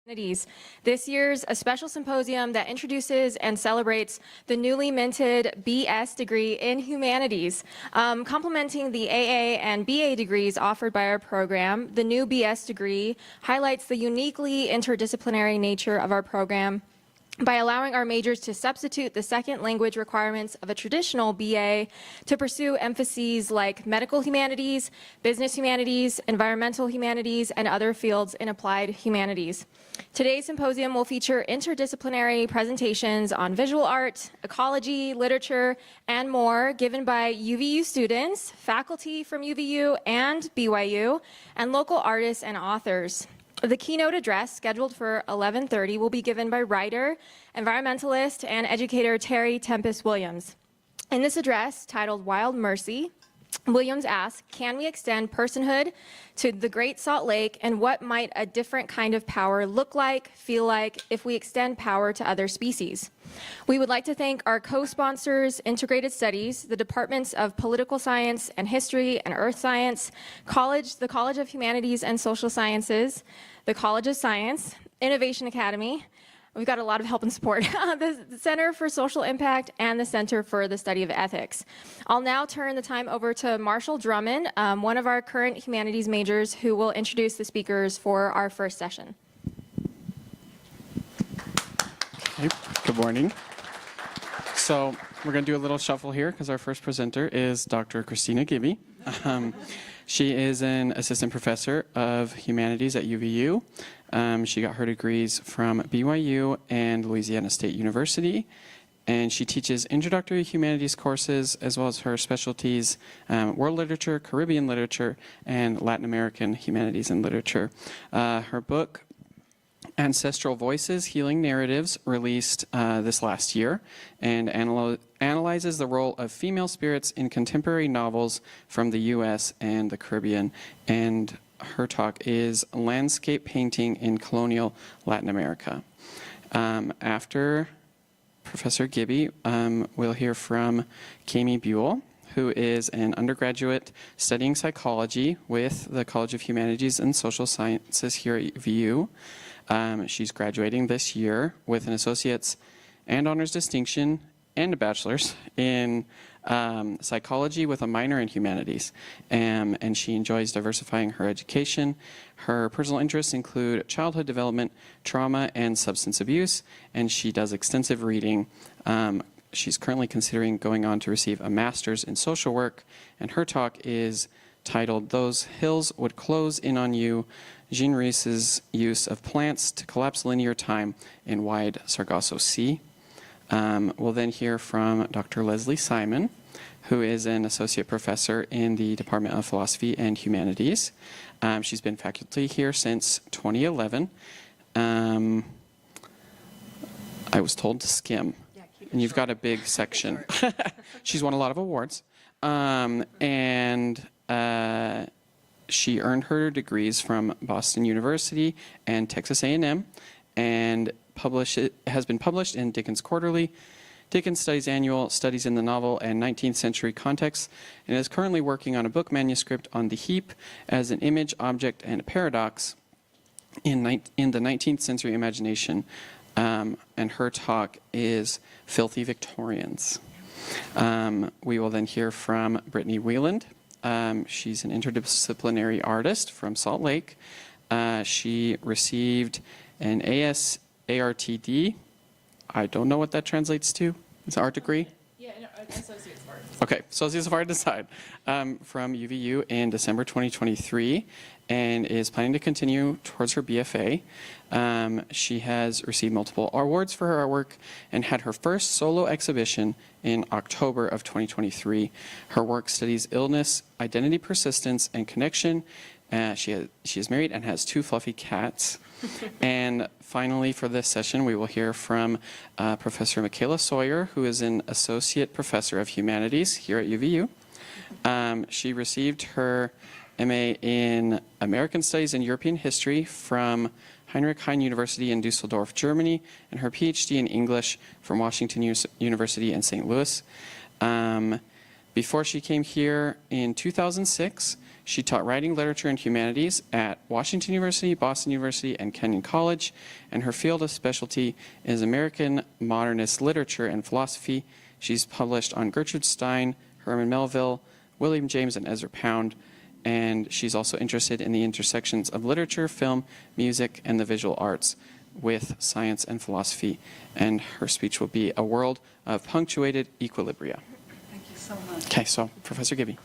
Humanities. This year's a special symposium that introduces and celebrates the newly minted BS degree in Humanities. Complementing the AA and BA degrees offered by our program, the new BS degree highlights the uniquely interdisciplinary nature of our program by allowing our majors to substitute the second language requirements of a traditional BA to pursue emphases like medical humanities, business humanities, environmental humanities, and other fields in applied humanities. Today's symposium will feature interdisciplinary presentations on visual art, ecology, literature, and more given by UVU students, faculty from UVU and BYU, and local artists and authors. The keynote address, scheduled for 11:30, will be given by writer, environmentalist, and educator Terry Tempest Williams. In this address, titled Wild Mercy, Williams asks, can we extend personhood to the Great Salt Lake, and what might a different kind of power look like, feel like, if we extend power to other species? We would like to thank our co-sponsors, Integrated Studies, the Departments of Political Science and History and Earth Science, the College of Humanities and Social Sciences, the College of Science, Innovation Academy. We've got a lot of help and support. The Center for Social Impact and the Center for the Study of Ethics. I'll now turn the time over to Marshall Drummond, one of our current humanities majors, who will introduce the speakers for our first session. Okay, good morning. So we're going to do a little shuffle here because our first presenter is Dr. Christina Gibby. She is an assistant professor of humanities at UVU. She got her degrees from BYU and Louisiana State University, and she teaches introductory humanities courses as well as her specialties, world literature, Caribbean literature, and Latin American humanities and literature. Her book, Ancestral Voices, Healing Narratives, released this last year, and analyzes the role of female spirits in contemporary novels from the U.S. and the Caribbean. And her talk is Landscape Painting in Colonial Latin America. After Professor Gibby, we'll hear from Kami Buell, who is an undergraduate studying psychology with the College of Humanities and Social Sciences here at UVU. She's graduating this year with an associate's and honors distinction and a bachelor's in psychology with a minor in humanities. And she enjoys diversifying her education. Her personal interests include childhood development, trauma, and substance abuse, and she does extensive reading. She's currently considering going on to receive a master's in social work, and her talk is titled Those Hills Would Close In on You, Jean Rees's Use of Plants to Collapse Linear Time in Wide Sargasso Sea. We'll then hear from Dr. Leslie Simon, who is an associate professor in the Department of Philosophy and Humanities. She's been faculty here since 2011. I was told to skim, and you've got a big section. She's won a lot of awards, and she earned her degrees from Boston University and Texas A&M, and has been published in Dickens Quarterly, Dickens Studies Annual, Studies in the Novel and 19th Century Contexts, and is currently working on a book manuscript on the heap as an image, object, and a paradox in the 19th century imagination. And her talk is Filthy Victorians. We will then hear from Brittany Wieland. She's an interdisciplinary artist from Salt Lake. She received an ASARTD. I don't know what that translates to. It's an art degree? Yeah, no, Associate's of Art. Okay, Associates of Art Design from UVU in December 2023, and is planning to continue towards her BFA. She has received multiple awards for her artwork and had her first solo exhibition in October of 2023. Her work studies illness, identity persistence, and connection. She is married and has 2 fluffy cats. And finally, for this session, we will hear from Professor Michaela Sawyer, who is an associate professor of humanities here at UVU. She received her MA in American Studies and European History from Heinrich Heine University in Dusseldorf, Germany, and her PhD in English from Washington University in St. Louis. Before she came here in 2006, She taught writing, literature, and humanities at Washington University, Boston University, and Kenyon College, and her field of specialty is American modernist literature and philosophy. She's published on Gertrude Stein, Herman Melville, William James, and Ezra Pound, and she's also interested in the intersections of literature, film, music, and the visual arts with science and philosophy. And her speech will be A World of Punctuated Equilibria. Thank you so much. Okay, so Professor Gibby.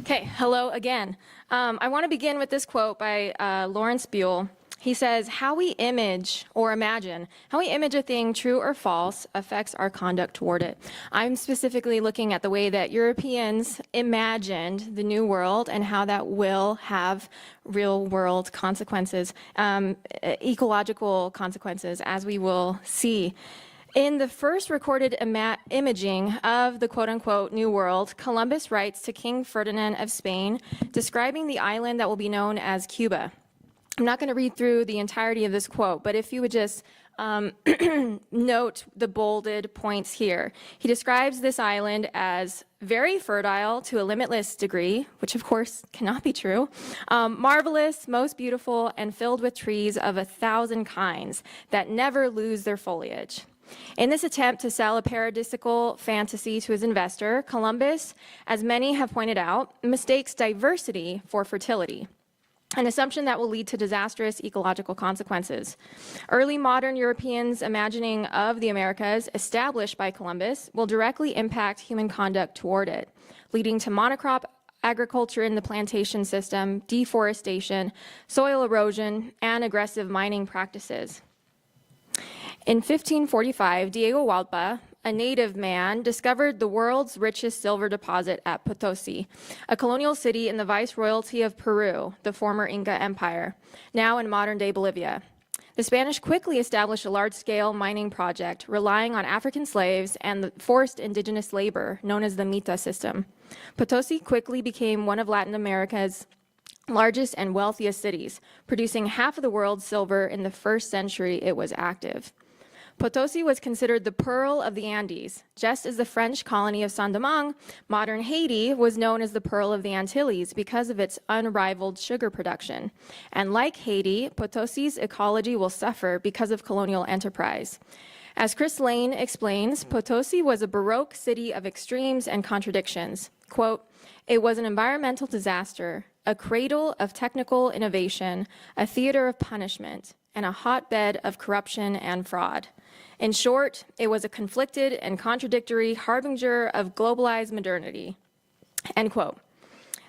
Okay, hello again. I want to begin with this quote by Lawrence Buell. He says, how we image or imagine, how we image a thing, true or false, affects our conduct toward it. I'm specifically looking at the way that Europeans imagined the New World and how that will have real world consequences, ecological consequences, as we will see. In the first recorded imaging of the quote-unquote New World, Columbus writes to King Ferdinand of Spain, describing the island that will be known as Cuba. I'm not going to read through the entirety of this quote, but if you would just note the bolded points here. He describes this island as very fertile to a limitless degree, which of course cannot be true, marvelous, most beautiful, and filled with trees of 1,000 kinds that never lose their foliage. In this attempt to sell a paradisical fantasy to his investor, Columbus, as many have pointed out, mistakes diversity for fertility, an assumption that will lead to disastrous ecological consequences. Early modern Europeans' imagining of the Americas, established by Columbus, will directly impact human conduct toward it, leading to monocrop agriculture in the plantation system, deforestation, soil erosion, and aggressive mining practices. In 1545, Diego Hualpa, a native man, discovered the world's richest silver deposit at Potosi, a colonial city in the viceroyalty of Peru, the former Inca Empire, now in modern-day Bolivia. The Spanish quickly established a large-scale mining project relying on African slaves and the forced indigenous labor known as the Mita system. Potosi quickly became one of Latin America's largest and wealthiest cities, producing half of the world's silver in the first century it was active. Potosi was considered the pearl of the Andes, just as the French colony of Saint-Domingue, modern Haiti, was known as the pearl of the Antilles because of its unrivaled sugar production. And like Haiti, Potosi's ecology will suffer because of colonial enterprise. As Chris Lane explains, Potosi was a Baroque city of extremes and contradictions. Quote, "It was an environmental disaster, a cradle of technical innovation, a theater of punishment, and a hotbed of corruption and fraud. In short, it was a conflicted and contradictory harbinger of globalized modernity." End quote.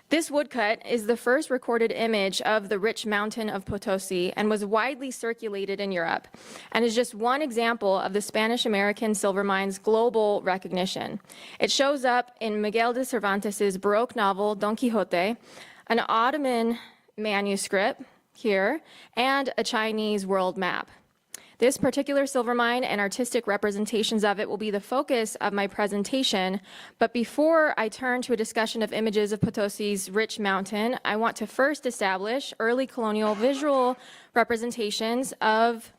This woodcut is the first recorded image of the rich mountain of Potosi and was widely circulated in Europe, and is just one example of the Spanish-American silver mine's global recognition. It shows up in Miguel de Cervantes' Baroque novel Don Quixote, an Ottoman manuscript here, and a Chinese world map. This particular silver mine and artistic representations of it will be the focus of my presentation, but before I turn to a discussion of images of Potosi's rich mountain, I want to first establish early colonial visual representations of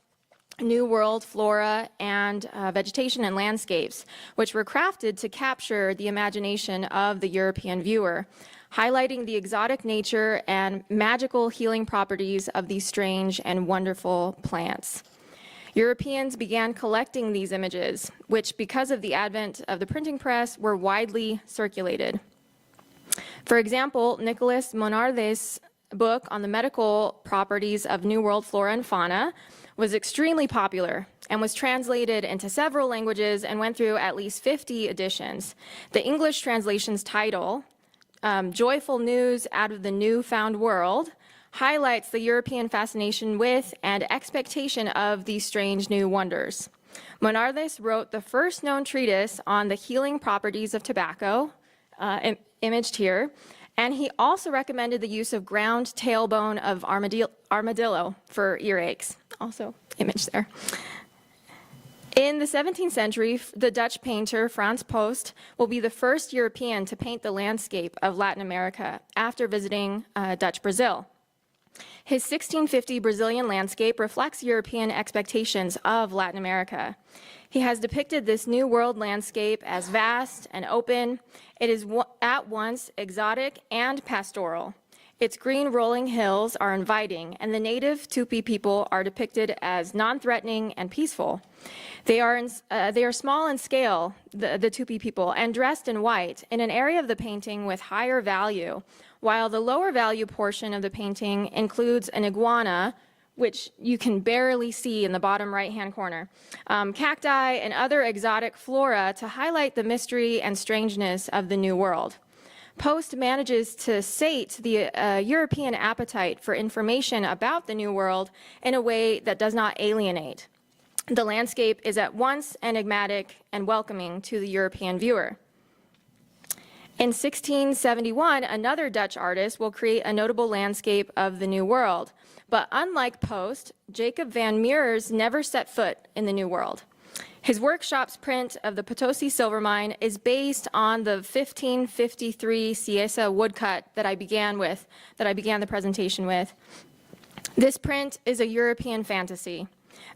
New World flora and vegetation and landscapes, which were crafted to capture the imagination of the European viewer, highlighting the exotic nature and magical healing properties of these strange and wonderful plants. Europeans began collecting these images, which, because of the advent of the printing press, were widely circulated. For example, Nicolas Monard's book on the medical properties of New World flora and fauna was extremely popular and was translated into several languages and went through at least 50 editions. The English translation's title, Joyful News Out of the Newfound World, highlights the European fascination with and expectation of these strange new wonders. Monardes wrote the first known treatise on the healing properties of tobacco, imaged here, and he also recommended the use of ground tailbone of armadillo for earaches, also imaged there. In the 17th century, the Dutch painter Frans Post will be the first European to paint the landscape of Latin America after visiting Dutch Brazil. His 1650 Brazilian landscape reflects European expectations of Latin America. He has depicted this New World landscape as vast and open. It is at once exotic and pastoral. Its green rolling hills are inviting, and the native Tupi people are depicted as non-threatening and peaceful. They are small in scale, the Tupi people, and dressed in white in an area of the painting with higher value, while the lower value portion of the painting includes an iguana, which you can barely see in the bottom right-hand corner, cacti, and other exotic flora to highlight the mystery and strangeness of the New World. Post manages to sate the European appetite for information about the New World in a way that does not alienate. The landscape is at once enigmatic and welcoming to the European viewer. In 1671, another Dutch artist will create a notable landscape of the New World. But unlike Post, Jacob van Meers never set foot in the New World. His workshop's print of the Potosi silver mine is based on the 1553 Cieza woodcut that I began the presentation with. This print is a European fantasy.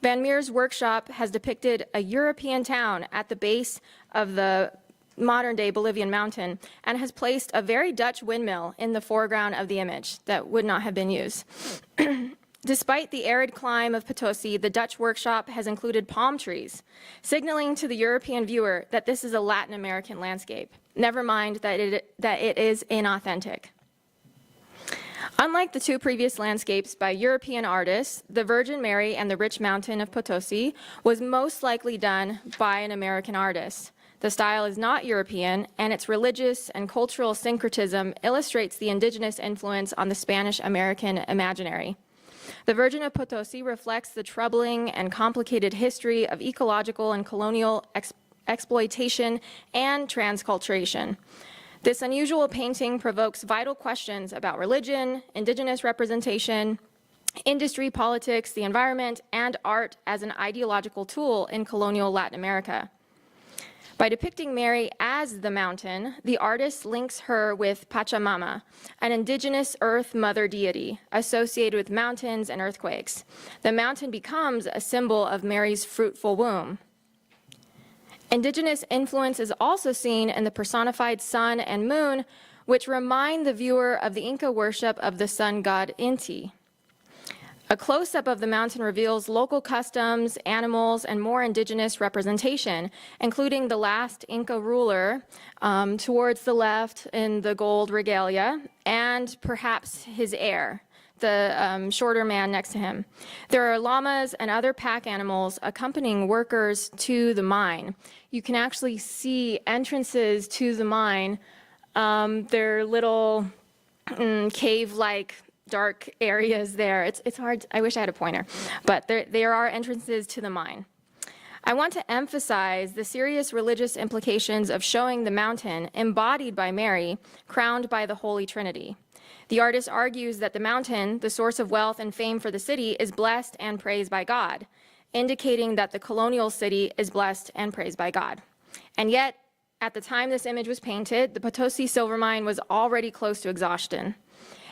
Van Meer's workshop has depicted a European town at the base of the modern-day Bolivian mountain and has placed a very Dutch windmill in the foreground of the image that would not have been used. Despite the arid climb of Potosi, the Dutch workshop has included palm trees, signaling to the European viewer that this is a Latin American landscape. Never mind that it is inauthentic. Unlike the two previous landscapes by European artists, the Virgin Mary and the Rich Mountain of Potosi was most likely done by an American artist. The style is not European, and its religious and cultural syncretism illustrates the indigenous influence on the Spanish-American imaginary. The Virgin of Potosi reflects the troubling and complicated history of ecological and colonial exploitation and transculturation. This unusual painting provokes vital questions about religion, indigenous representation, industry, politics, the environment, and art as an ideological tool in colonial Latin America. By depicting Mary as the mountain, the artist links her with Pachamama, an indigenous earth mother deity associated with mountains and earthquakes. The mountain becomes a symbol of Mary's fruitful womb. Indigenous influence is also seen in the personified sun and moon, which remind the viewer of the Inca worship of the sun god Inti. A close-up of the mountain reveals local customs, animals, and more indigenous representation, including the last Inca ruler towards the left in the gold regalia, and perhaps his heir, the shorter man next to him. There are llamas and other pack animals accompanying workers to the mine. You can actually see entrances to the mine. They're little cave-like dark areas there. It's hard. I wish I had a pointer, but there are entrances to the mine. I want to emphasize the serious religious implications of showing the mountain embodied by Mary, crowned by the Holy Trinity. The artist argues that the mountain, the source of wealth and fame for the city, is blessed and praised by God, indicating that the colonial city is blessed and praised by God. And yet, at the time this image was painted, the Potosi silver mine was already close to exhaustion.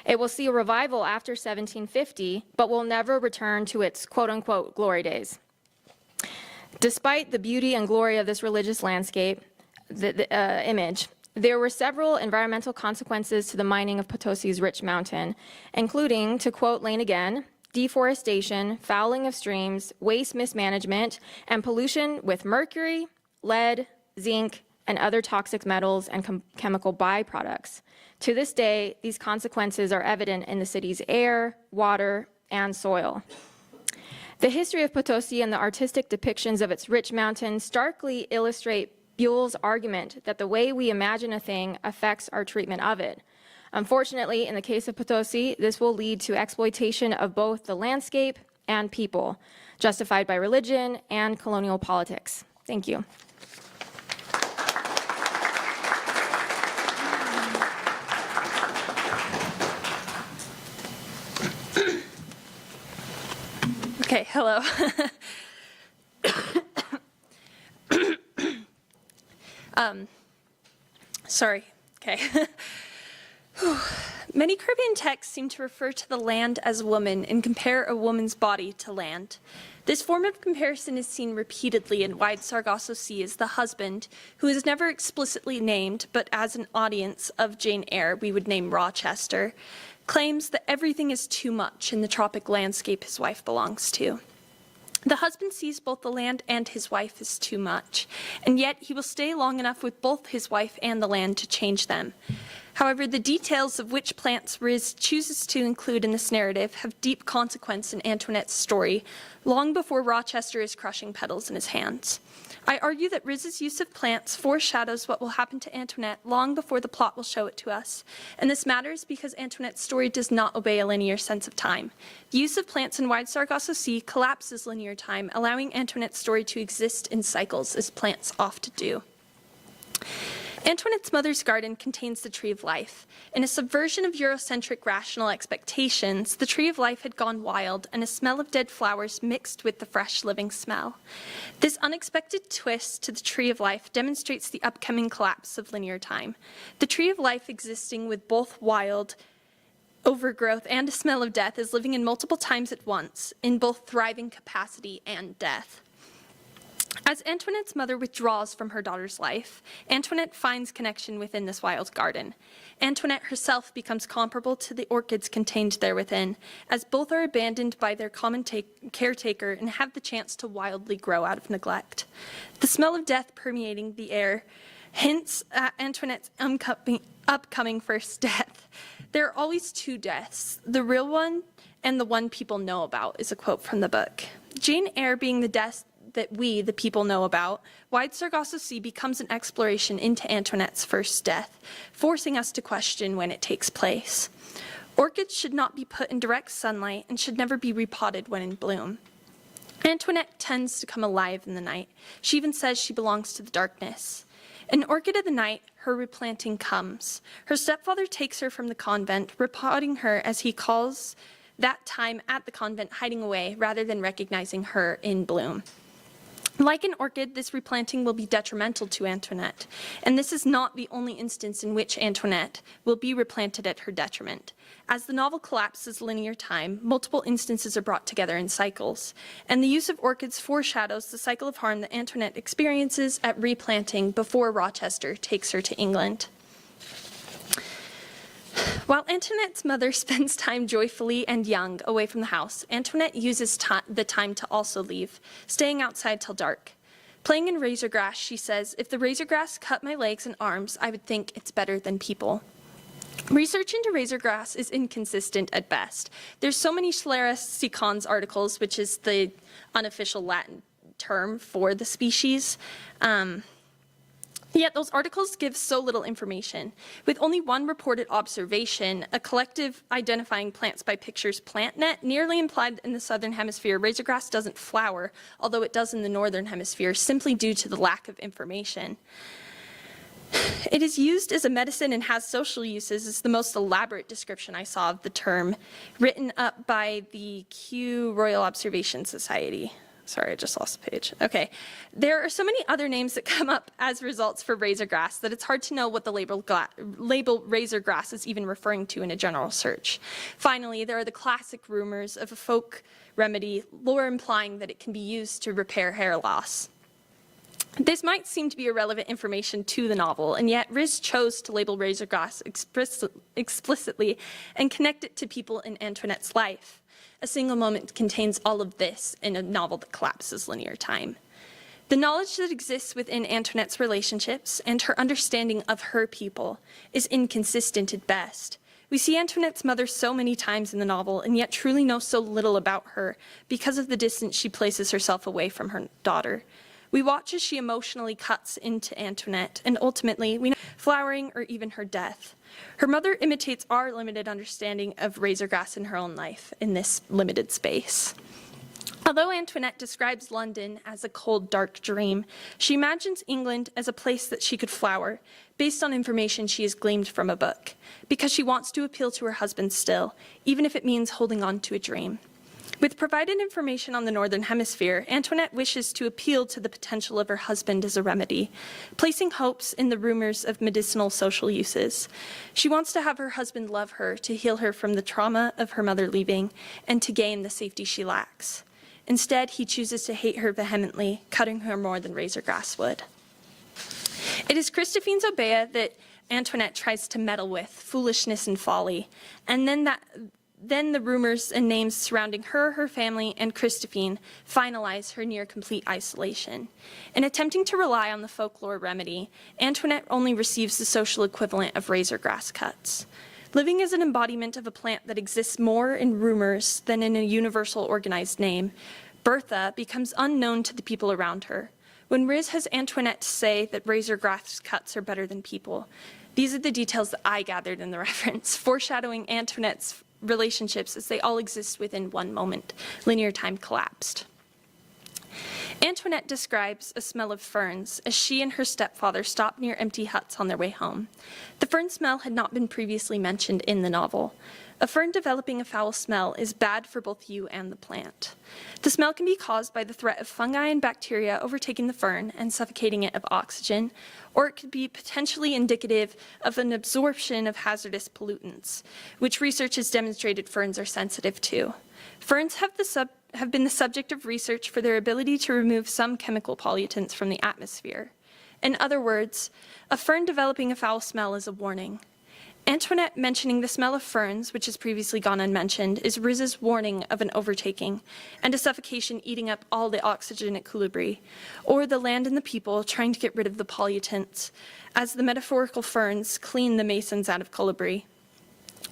It will see a revival after 1750, but will never return to its quote-unquote glory days. Despite the beauty and glory of this religious landscape, the image, there were several environmental consequences to the mining of Potosi's rich mountain, including, to quote Lane again, deforestation, fouling of streams, waste mismanagement, and pollution with mercury, lead, zinc, and other toxic metals and chemical byproducts. To this day, these consequences are evident in the city's air, water, and soil. The history of Potosi and the artistic depictions of its rich mountain starkly illustrate Buell's argument that the way we imagine a thing affects our treatment of it. Unfortunately, in the case of Potosi, this will lead to exploitation of both the landscape and people, justified by religion and colonial politics. Thank you. Okay, hello. Sorry. Okay. Many Caribbean texts seem to refer to the land as woman and compare a woman's body to land. This form of comparison is seen repeatedly in Wide Sargasso Sea as the husband, who is never explicitly named, but as an audience of Jane Eyre, we would name Rochester, claims that everything is too much in the tropic landscape his wife belongs to. The husband sees both the land and his wife as too much, and yet he will stay long enough with both his wife and the land to change them. However, the details of which plants Riz chooses to include in this narrative have deep consequence in Antoinette's story, long before Rochester is crushing petals in his hands. I argue that Riz's use of plants foreshadows what will happen to Antoinette long before the plot will show it to us, and this matters because Antoinette's story does not obey a linear sense of time. The use of plants in Wide Sargasso Sea collapses linear time, allowing Antoinette's story to exist in cycles, as plants often do. Antoinette's mother's garden contains the Tree of Life. In a subversion of Eurocentric rational expectations, the Tree of Life had gone wild, and a smell of dead flowers mixed with the fresh living smell. This unexpected twist to the Tree of Life demonstrates the upcoming collapse of linear time. The Tree of Life, existing with both wild overgrowth and a smell of death, is living in multiple times at once, in both thriving capacity and death. As Antoinette's mother withdraws from her daughter's life, Antoinette finds connection within this wild garden. Antoinette herself becomes comparable to the orchids contained there within, as both are abandoned by their common caretaker and have the chance to wildly grow out of neglect. The smell of death permeating the air hints at Antoinette's upcoming first death. There are always two deaths, the real one and the one people know about, is a quote from the book. Jane Eyre being the death that we, the people, know about, Wide Sargasso Sea becomes an exploration into Antoinette's first death, forcing us to question when it takes place. Orchids should not be put in direct sunlight and should never be repotted when in bloom. Antoinette tends to come alive in the night. She even says she belongs to the darkness. An orchid of the night, her replanting comes. Her stepfather takes her from the convent, repotting her as he calls that time at the convent hiding away rather than recognizing her in bloom. Like an orchid, this replanting will be detrimental to Antoinette, and this is not the only instance in which Antoinette will be replanted at her detriment. As the novel collapses linear time, multiple instances are brought together in cycles, and the use of orchids foreshadows the cycle of harm that Antoinette experiences at replanting before Rochester takes her to England. While Antoinette's mother spends time joyfully and young away from the house, Antoinette uses the time to also leave, staying outside till dark. Playing in razor grass, she says, "If the razor grass cut my legs and arms, I would think it's better than people." Research into razor grass is inconsistent at best. There's so many Sclera secans articles, which is the unofficial Latin term for the species, yet those articles give so little information. With only one reported observation, a collective identifying plants by pictures PlantNet nearly implied that in the southern hemisphere, razorgrass doesn't flower, although it does in the northern hemisphere, simply due to the lack of information. It is used as a medicine and has social uses is the most elaborate description I saw of the term, written up by the Kew Royal Observation Society. Sorry, I just lost the page. Okay. There are so many other names that come up as results for razorgrass that it's hard to know what the label razorgrass is even referring to in a general search. Finally, there are the classic rumors of a folk remedy, lore implying that it can be used to repair hair loss. This might seem to be irrelevant information to the novel, and yet Riz chose to label razorgrass explicitly and connect it to people in Antoinette's life. A single moment contains all of this in a novel that collapses linear time. The knowledge that exists within Antoinette's relationships and her understanding of her people is inconsistent at best. We see Antoinette's mother so many times in the novel and yet truly know so little about her because of the distance she places herself away from her daughter. We watch as she emotionally cuts into Antoinette, and ultimately, we know flowering or even her death. Her mother imitates our limited understanding of razorgrass in her own life in this limited space. Although Antoinette describes London as a cold, dark dream, she imagines England as a place that she could flower, based on information she has gleaned from a book, because she wants to appeal to her husband still, even if it means holding on to a dream. With provided information on the Northern Hemisphere, Antoinette wishes to appeal to the potential of her husband as a remedy, placing hopes in the rumors of medicinal social uses. She wants to have her husband love her, to heal her from the trauma of her mother leaving, and to gain the safety she lacks. Instead, he chooses to hate her vehemently, cutting her more than razor grass would. It is Christophine's Obeah that Antoinette tries to meddle with, foolishness and folly, and then the rumors and names surrounding her, her family, and Christophine finalize her near-complete isolation. In attempting to rely on the folklore remedy, Antoinette only receives the social equivalent of razor grass cuts. Living as an embodiment of a plant that exists more in rumors than in a universal organized name, Bertha becomes unknown to the people around her. When Riz has Antoinette say that razor grass cuts are better than people, these are the details that I gathered in the reference, foreshadowing Antoinette's relationships as they all exist within one moment. Linear time collapsed. Antoinette describes a smell of ferns as she and her stepfather stop near empty huts on their way home. The fern smell had not been previously mentioned in the novel. A fern developing a foul smell is bad for both you and the plant. The smell can be caused by the threat of fungi and bacteria overtaking the fern and suffocating it of oxygen, or it could be potentially indicative of an absorption of hazardous pollutants, which research has demonstrated ferns are sensitive to. Ferns have been the subject of research for their ability to remove some chemical pollutants from the atmosphere. In other words, a fern developing a foul smell is a warning. Antoinette mentioning the smell of ferns, which has previously gone unmentioned, is Riz's warning of an overtaking and a suffocation eating up all the oxygen at Colibri, or the land and the people trying to get rid of the pollutants, as the metaphorical ferns clean the masons out of Colibri.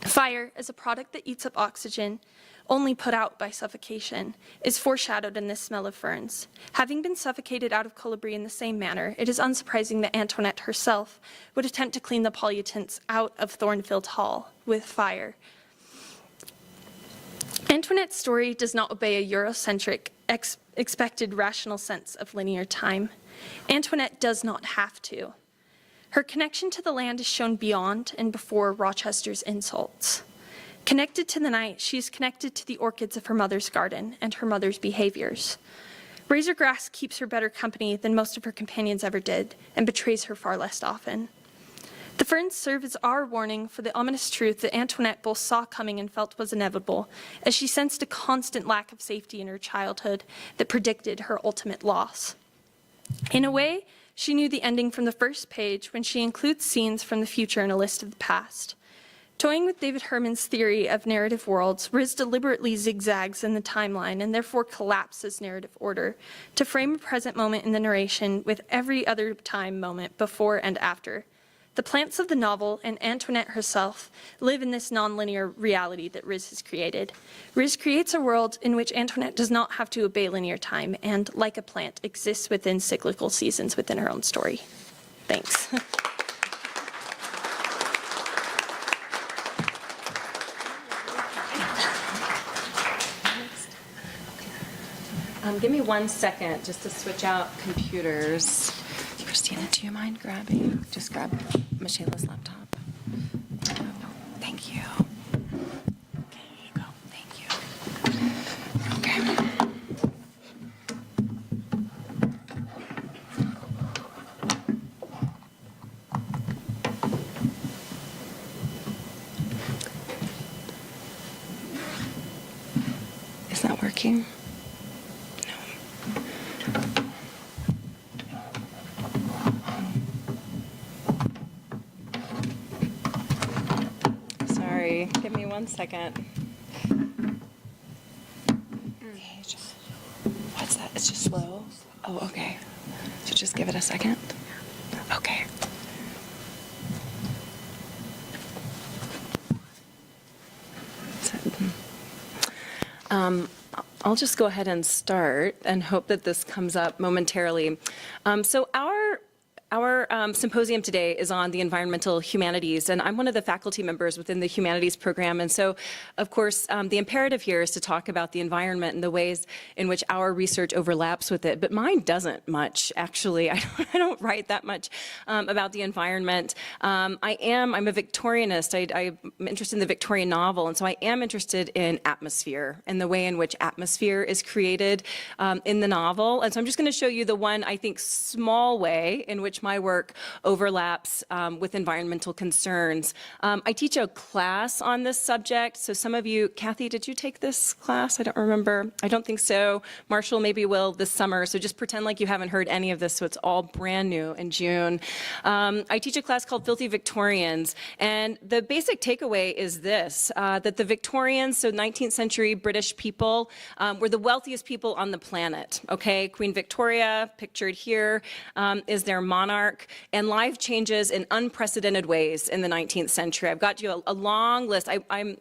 Fire, as a product that eats up oxygen, only put out by suffocation, is foreshadowed in this smell of ferns. Having been suffocated out of Colibri in the same manner, it is unsurprising that Antoinette herself would attempt to clean the pollutants out of Thornfield Hall with fire. Antoinette's story does not obey a Eurocentric, expected rational sense of linear time. Antoinette does not have to. Her connection to the land is shown beyond and before Rochester's insults. Connected to the night, she is connected to the orchids of her mother's garden and her mother's behaviors. Razor grass keeps her better company than most of her companions ever did, and betrays her far less often. The ferns serve as our warning for the ominous truth that Antoinette both saw coming and felt was inevitable, as she sensed a constant lack of safety in her childhood that predicted her ultimate loss. In a way, she knew the ending from the first page when she includes scenes from the future in a list of the past. Toying with David Herman's theory of narrative worlds, Riz deliberately zigzags in the timeline and therefore collapses narrative order to frame a present moment in the narration with every other time moment before and after. The plants of the novel and Antoinette herself live in this nonlinear reality that Riz has created. Riz creates a world in which Antoinette does not have to obey linear time and, like a plant, exists within cyclical seasons within her own story. Thanks. Give me 1 second just to switch out computers. Christina, do you mind grabbing? Just grab Michaela's laptop. Thank you. Okay, here you go. Thank you. Okay. Is that working? Give me 1 second. Okay, what's that? It's just slow? Oh, okay. So just give it a second. Okay. I'll just go ahead and start and hope that this comes up momentarily. So our Our symposium today is on the environmental humanities, and I'm one of the faculty members within the humanities program. And so, of course, the imperative here is to talk about the environment and the ways in which our research overlaps with it. But mine doesn't much, actually. I don't write that much about the environment. I'm a Victorianist. I'm interested in the Victorian novel, and so I am interested in atmosphere and the way in which atmosphere is created in the novel. And so I'm just going to show you the one, I think, small way in which my work overlaps with environmental concerns. I teach a class on this subject, so some of you, Kathy, did you take this class? I don't remember. I don't think so. Marshall maybe will this summer, so just pretend like you haven't heard any of this, so it's all brand new in June. I teach a class called Filthy Victorians, and the basic takeaway is this, that the Victorians, so 19th century British people, were the wealthiest people on the planet, okay? Queen Victoria, pictured here, is their monarch, and life changes in unprecedented ways in the 19th century. I've got you a long list. I'm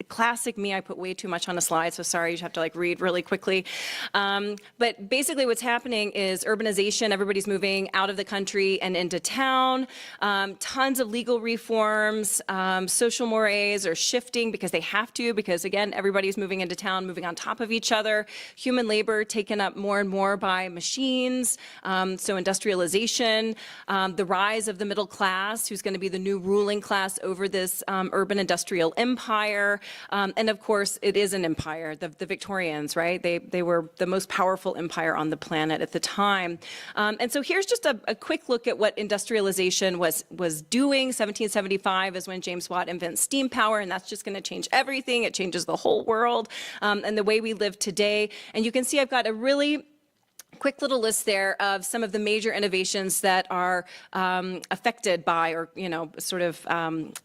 classic me, I put way too much on a slide, so sorry, you have to read really quickly. But basically what's happening is urbanization, everybody's moving out of the country and into town, tons of legal reforms, social mores are shifting because they have to, because again, everybody's moving into town, moving on top of each other, human labor taken up more and more by machines, so industrialization, the rise of the middle class, who's going to be the new ruling class over this urban industrial empire. And of course, it is an empire, the Victorians, right? They were the most powerful empire on the planet at the time. And so here's just a quick look at what industrialization was doing. 1775 is when James Watt invents steam power, and that's just going to change everything. It changes the whole world and the way we live today. And you can see I've got a really quick little list there of some of the major innovations that are affected by or, sort of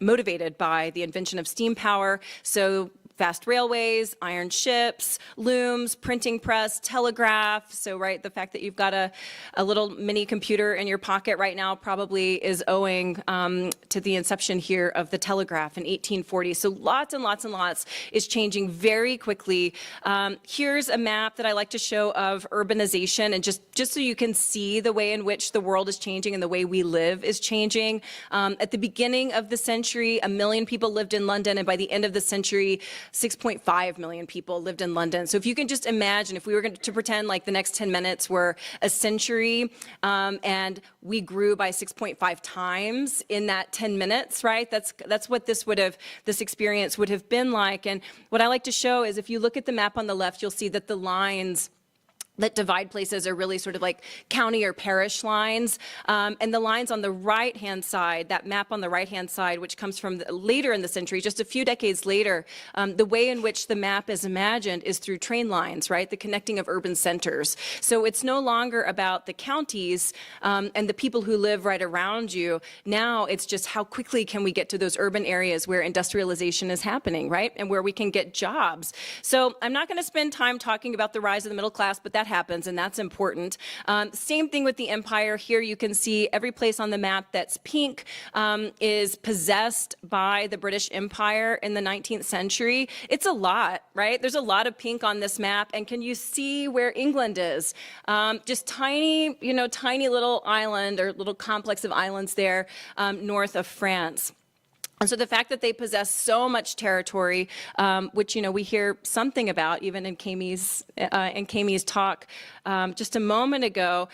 motivated by the invention of steam power. So fast railways, iron ships, looms, printing press, telegraph. So, right, the fact that you've got a little mini computer in your pocket right now probably is owing to the inception here of the telegraph in 1840. So lots and lots and lots is changing very quickly. Here's a map that I like to show of urbanization, and just so you can see the way in which the world is changing and the way we live is changing. At the beginning of the century, 1 million people lived in London, and by the end of the century, 6.5 million people lived in London. So if you can just imagine, if we were going to pretend like the next 10 minutes were a century, and we grew by 6.5 times in that 10 minutes, right? That's what this experience would have been like. And what I like to show is if you look at the map on the left, you'll see that the lines that divide places are really sort of like county or parish lines. And the lines on the right-hand side, that map on the right-hand side, which comes from later in the century, just a few decades later, the way in which the map is imagined is through train lines, right? The connecting of urban centers. So it's no longer about the counties and the people who live right around you. Now it's just how quickly can we get to those urban areas where industrialization is happening, right? And where we can get jobs. So I'm not going to spend time talking about the rise of the middle class, but that happens, and that's important. Same thing with the empire. Here you can see every place on the map that's pink is possessed by the British Empire in the 19th century. It's a lot, right? There's a lot of pink on this map, and can you see where England is? Just tiny, tiny little island or little complex of islands there north of France. And so the fact that they possess so much territory, which we hear something about even in Kami's talk just a moment ago,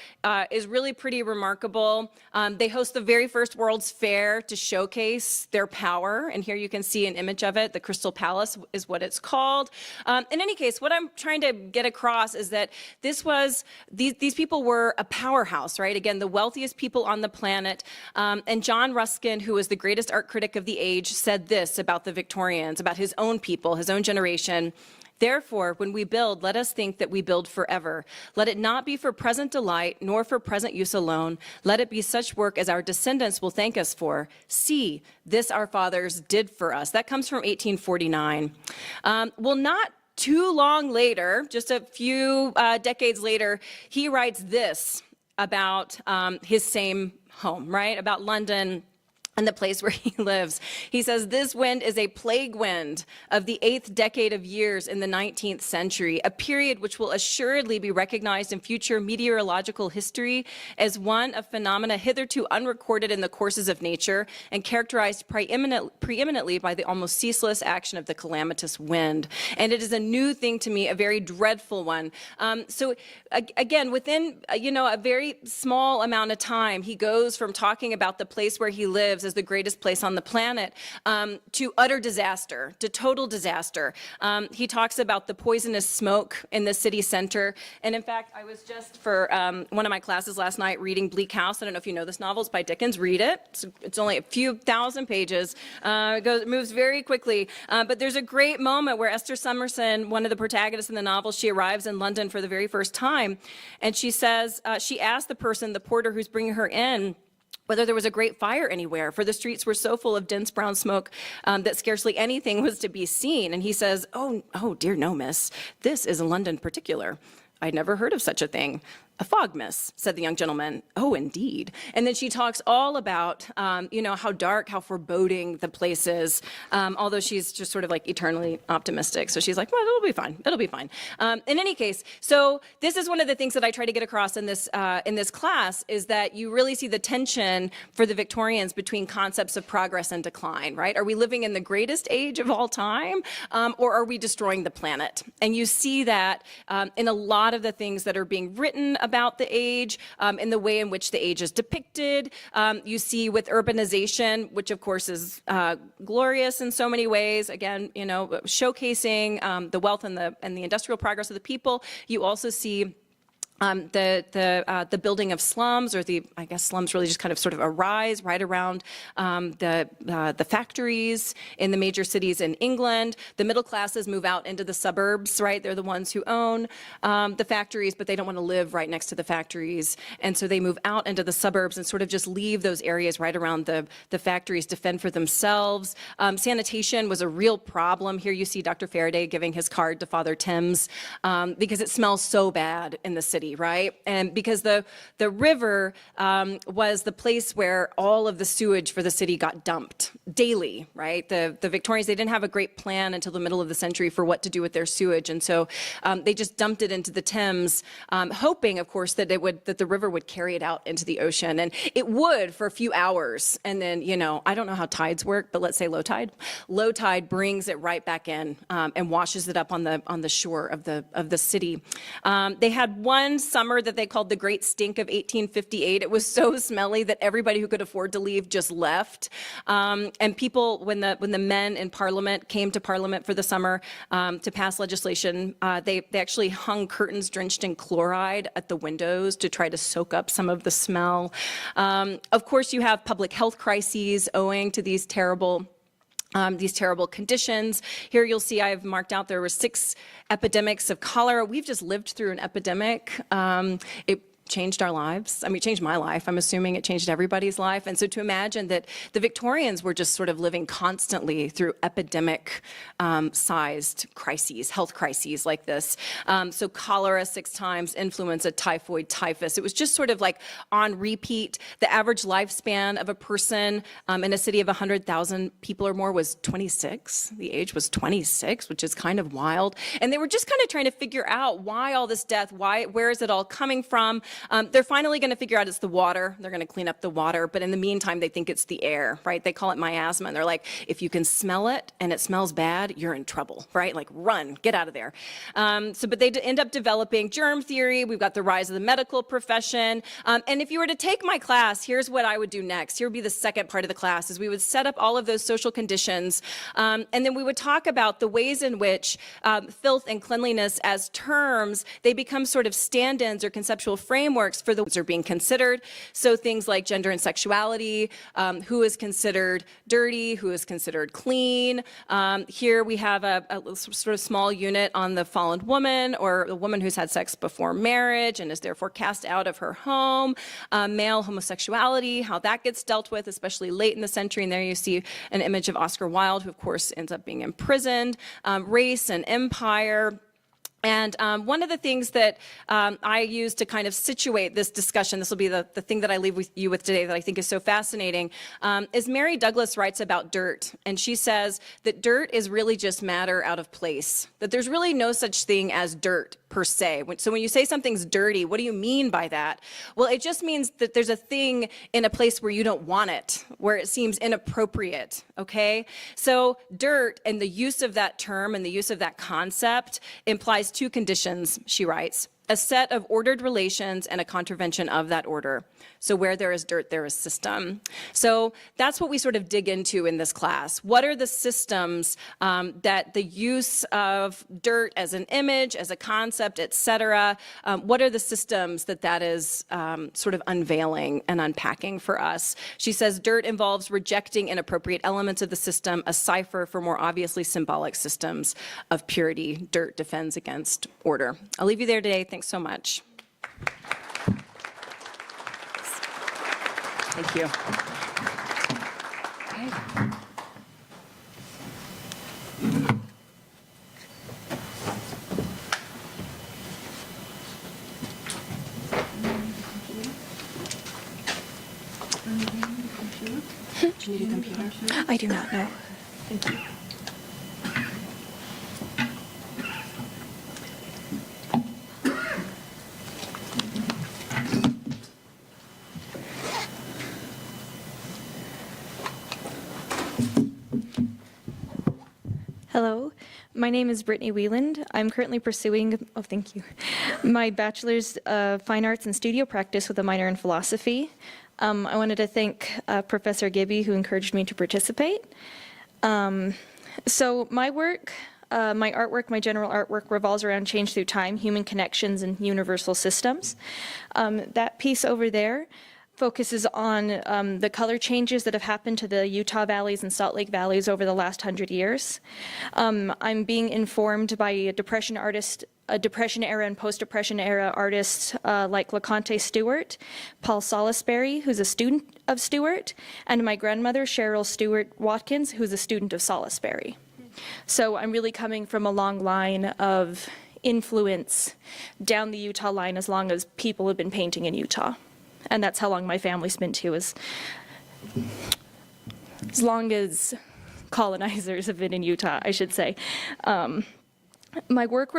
is really pretty remarkable. They host the very first World's Fair to showcase their power, and here you can see an image of it. The Crystal Palace is what it's called. In any case, what I'm trying to get across is that these people were a powerhouse, right? Again, the wealthiest people on the planet. And John Ruskin, who was the greatest art critic of the age, said this about the Victorians, about his own people, his own generation. Therefore, when we build, let us think that we build forever. Let it not be for present delight, nor for present use alone. Let it be such work as our descendants will thank us for. See, this our fathers did for us. That comes from 1849. Well, not too long later, just a few decades later, he writes this about his same home, right? About London. and the place where he lives. He says, this wind is a plague wind of the 8th decade of years in the 19th century, a period which will assuredly be recognized in future meteorological history as one of phenomena hitherto unrecorded in the courses of nature and characterized preeminently by the almost ceaseless action of the calamitous wind. And it is a new thing to me, a very dreadful one. So again, within a very small amount of time, he goes from talking about the place where he lives as the greatest place on the planet to utter disaster, to total disaster. He talks about the poisonous smoke in the city center. And in fact, I was just for one of my classes last night reading Bleak House. I don't know if you know this novel. It's by Dickens. Read it. It's only a few thousand pages. It moves very quickly. But there's a great moment where Esther Summerson, one of the protagonists in the novel, she arrives in London for the very first time. And she says, she asked the porter who's bringing her in, whether there was a great fire anywhere, for the streets were so full of dense brown smoke that scarcely anything was to be seen. And he says, oh dear, no, miss. This is London particular. I'd never heard of such a thing. A fog, miss, said the young gentleman. Oh, indeed. And then she talks all about, how dark, how foreboding the place is, although she's just sort of like eternally optimistic. So she's like, well, it'll be fine. It'll be fine. In any case, so this is one of the things that I try to get across in this class is that you really see the tension for the Victorians between concepts of progress and decline, right? Are we living in the greatest age of all time, or are we destroying the planet? And you see that in a lot of the things that are being written about the age, in the way in which the age is depicted. You see with urbanization, which of course is glorious in so many ways, again, showcasing the wealth and the industrial progress of the people. You also see the building of slums, or I guess slums really just kind of sort of arise right around the factories in the major cities in England. The middle classes move out into the suburbs, right? They're the ones who own the factories, but they don't want to live right next to the factories. And so they move out into the suburbs and sort of just leave those areas right around the factories to fend for themselves. Sanitation was a real problem. Here you see Dr. Faraday giving his card to Father Timms because it smells so bad in the city, right? And because the river was the place where all of the sewage for the city got dumped daily, right? The Victorians, they didn't have a great plan until the middle of the century for what to do with their sewage, and so they just dumped it into the Thames, hoping, of course, that the river would carry it out into the ocean, and it would for a few hours, and then I don't know how tides work, but let's say low tide. Low tide brings it right back in and washes it up on the shore of the city. They had one summer that they called the Great Stink of 1858. It was so smelly that everybody who could afford to leave just left. And people, when the men in Parliament came to Parliament for the summer to pass legislation, they actually hung curtains drenched in chloride at the windows to try to soak up some of the smell. Of course, you have public health crises owing to these terrible conditions. Here you'll see I've marked out there were 6 epidemics of cholera. We've just lived through an epidemic. It changed our lives. I mean, it changed my life. I'm assuming it changed everybody's life. And so to imagine that the Victorians were just sort of living constantly through epidemic-sized crises, health crises like this. So cholera 6 times, influenza, typhoid, typhus. It was just sort of like on repeat. The average lifespan of a person in a city of 100,000 people or more was 26. The age was 26, which is kind of wild. And they were just kind of trying to figure out why all this death, where is it all coming from? They're finally going to figure out it's the water. They're going to clean up the water. But in the meantime, they think it's the air, right? They call it miasma. And they're like, if you can smell it and it smells bad, you're in trouble, right? Like, run, get out of there. But they end up developing germ theory. We've got the rise of the medical profession. And if you were to take my class, here's what I would do next. Here would be the second part of the class, is we would set up all of those social conditions. And then we would talk about the ways in which filth and cleanliness as terms, they become sort of stand-ins or conceptual frameworks for the ones that are being considered. So things like gender and sexuality, who is considered dirty, who is considered clean. Here we have a sort of small unit on the fallen woman, or the woman who's had sex before marriage and is therefore cast out of her home. Male homosexuality, how that gets dealt with, especially late in the century. And there you see an image of Oscar Wilde, who of course ends up being imprisoned. Race and empire. And one of the things that I use to kind of situate this discussion, this will be the thing that I leave with you with today that I think is so fascinating, is Mary Douglas writes about dirt. And she says that dirt is really just matter out of place, that there's really no such thing as dirt per se. So when you say something's dirty, what do you mean by that? Well, it just means that there's a thing in a place where you don't want it, where it seems inappropriate, okay? So dirt and the use of that term and the use of that concept implies two conditions, she writes: a set of ordered relations and a contravention of that order. So where there is dirt, there is system. So that's what we sort of dig into in this class. What are the systems that the use of dirt as an image, as a concept, et cetera, what are the systems that is sort of unveiling and unpacking for us? She says dirt involves rejecting inappropriate elements of the system, a cipher for more obviously symbolic systems of purity. Dirt defends against order. I'll leave you there today. Thanks so much. Thank you. Do you need a computer? I do not know. Thank you. Hello, my name is Brittany Wieland. I'm currently pursuing, thank you, my bachelor's of fine arts and studio practice with a minor in philosophy. I wanted to thank Professor Gibby, who encouraged me to participate. So my work, my artwork, my general artwork revolves around change through time, human connections, and universal systems. That piece over there focuses on the color changes that have happened to the Utah valleys and Salt Lake valleys over the last 100 years. I'm being informed by a Depression era and post-Depression era artists like LeConte Stewart, Paul Salisbury, who's a student of Stewart, and my grandmother, Cheryl Stewart Watkins, who's a student of Salisbury. So I'm really coming from a long line of influence down the Utah line as long as people have been painting in Utah. And that's how long my family's been too, as long as colonizers have been in Utah, I should say. My work,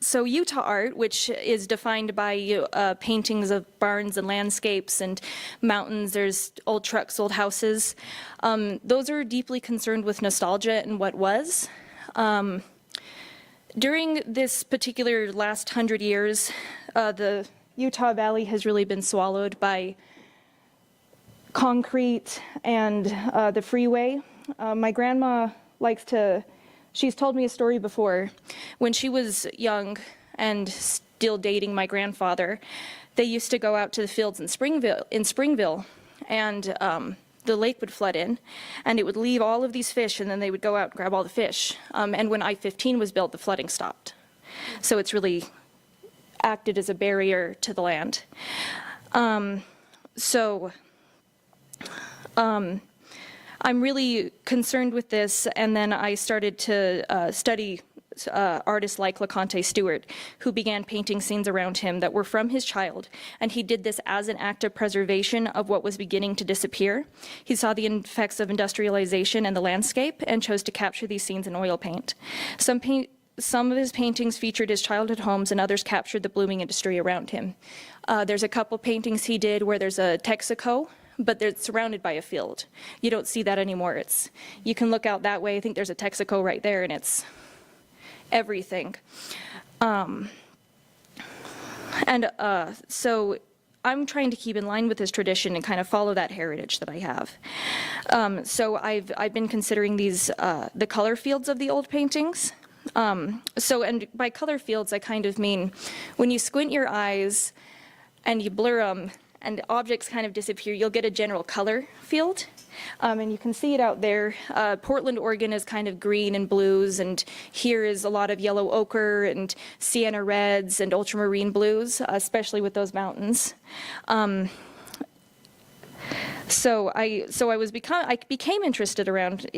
so Utah art, which is defined by paintings of barns and landscapes and mountains, there's old trucks, old houses. Those are deeply concerned with nostalgia and what was. During this particular last 100 years, the Utah Valley has really been swallowed by concrete and the freeway. My grandma she's told me a story before. When she was young and still dating my grandfather, they used to go out to the fields in Springville, and the lake would flood in, and it would leave all of these fish, and then they would go out and grab all the fish. And when I-15 was built, the flooding stopped. So it's really acted as a barrier to the land. I'm really concerned with this, and then I started to study artists like LeConte Stewart, who began painting scenes around him that were from his child, and he did this as an act of preservation of what was beginning to disappear. He saw the effects of industrialization in the landscape and chose to capture these scenes in oil paint. Some of his paintings featured his childhood homes, and others captured the blooming industry around him. There's a couple paintings he did where there's a Texaco, but they're surrounded by a field. You don't see that anymore. You can look out that way. I think there's a Texaco right there, and it's everything. So I'm trying to keep in line with this tradition and kind of follow that heritage that I have. So I've been considering these the color fields of the old paintings. And by color fields, I kind of mean when you squint your eyes and you blur them and objects kind of disappear, you'll get a general color field. And you can see it out there. Portland, Oregon is kind of green and blues, and here is a lot of yellow ochre and sienna reds and ultramarine blues, especially with those mountains. I became interested around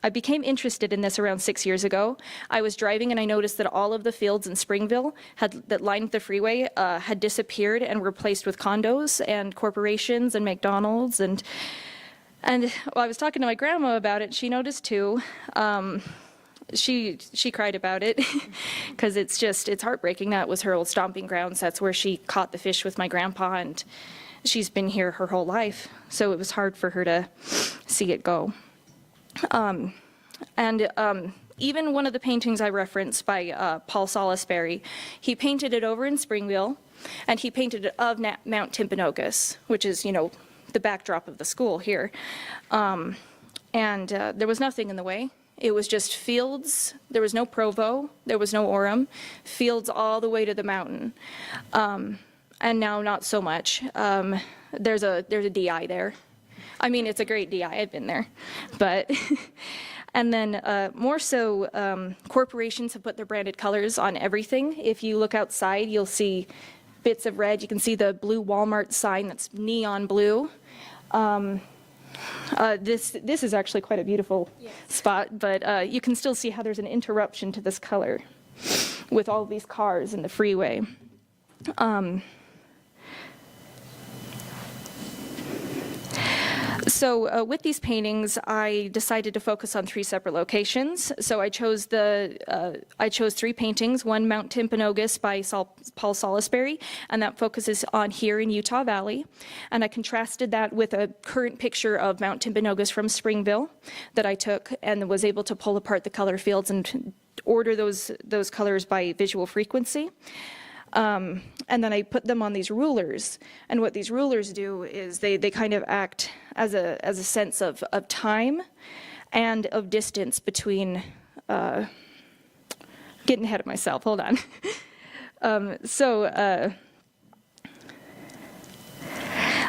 I became interested in this around 6 years ago. I was driving and I noticed that all of the fields in Springville that lined the freeway had disappeared and were replaced with condos and corporations and McDonald's. And I was talking to my grandma about it. She noticed too. She cried about it because it's heartbreaking. That was her old stomping grounds. That's where she caught the fish with my grandpa, and she's been here her whole life. So it was hard for her to see it go. Even one of the paintings I referenced by Paul Salisbury, he painted it over in Springville, and he painted it of Mount Timpanogos, which is, the backdrop of the school here. There was nothing in the way. It was just fields. There was no Provo. There was no Orem. Fields all the way to the mountain. And now not so much. There's a DI there. I mean, it's a great DI. I've been there. But, and then more so, corporations have put their branded colors on everything. If you look outside, you'll see bits of red. You can see the blue Walmart sign that's neon blue. This is actually quite a beautiful spot, but you can still see how there's an interruption to this color with all these cars in the freeway. So with these paintings, I decided to focus on 3 separate locations. So I chose 3 paintings, one Mount Timpanogos by Paul Salisbury, and that focuses on here in Utah Valley. And I contrasted that with a current picture of Mount Timpanogos from Springville that I took and was able to pull apart the color fields and order those colors by visual frequency. And then I put them on these rulers, and what these rulers do is they kind of act as a sense of time and of distance between, getting ahead of myself, hold on.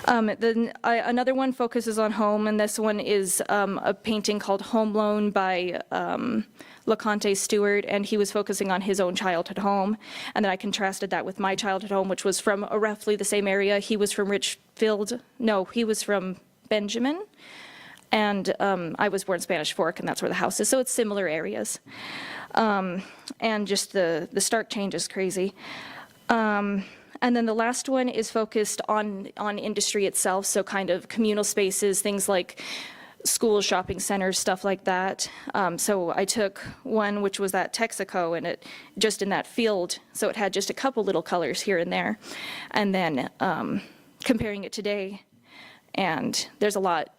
Another one focuses on home, and this one is a painting called Home Loan by LeConte Stewart, and he was focusing on his own childhood home. And then I contrasted that with my childhood home, which was from roughly the same area. He was from Richfield. No, he was from Benjamin. And I was born Spanish Fork, and that's where the house is. So it's similar areas. And just the stark change is crazy. And then the last one is focused on industry itself, so kind of communal spaces, things like schools, shopping centers, stuff like that. So I took one which was at Texaco, and it just in that field, so it had just a couple little colors here and there. And then comparing it today, and there's a lot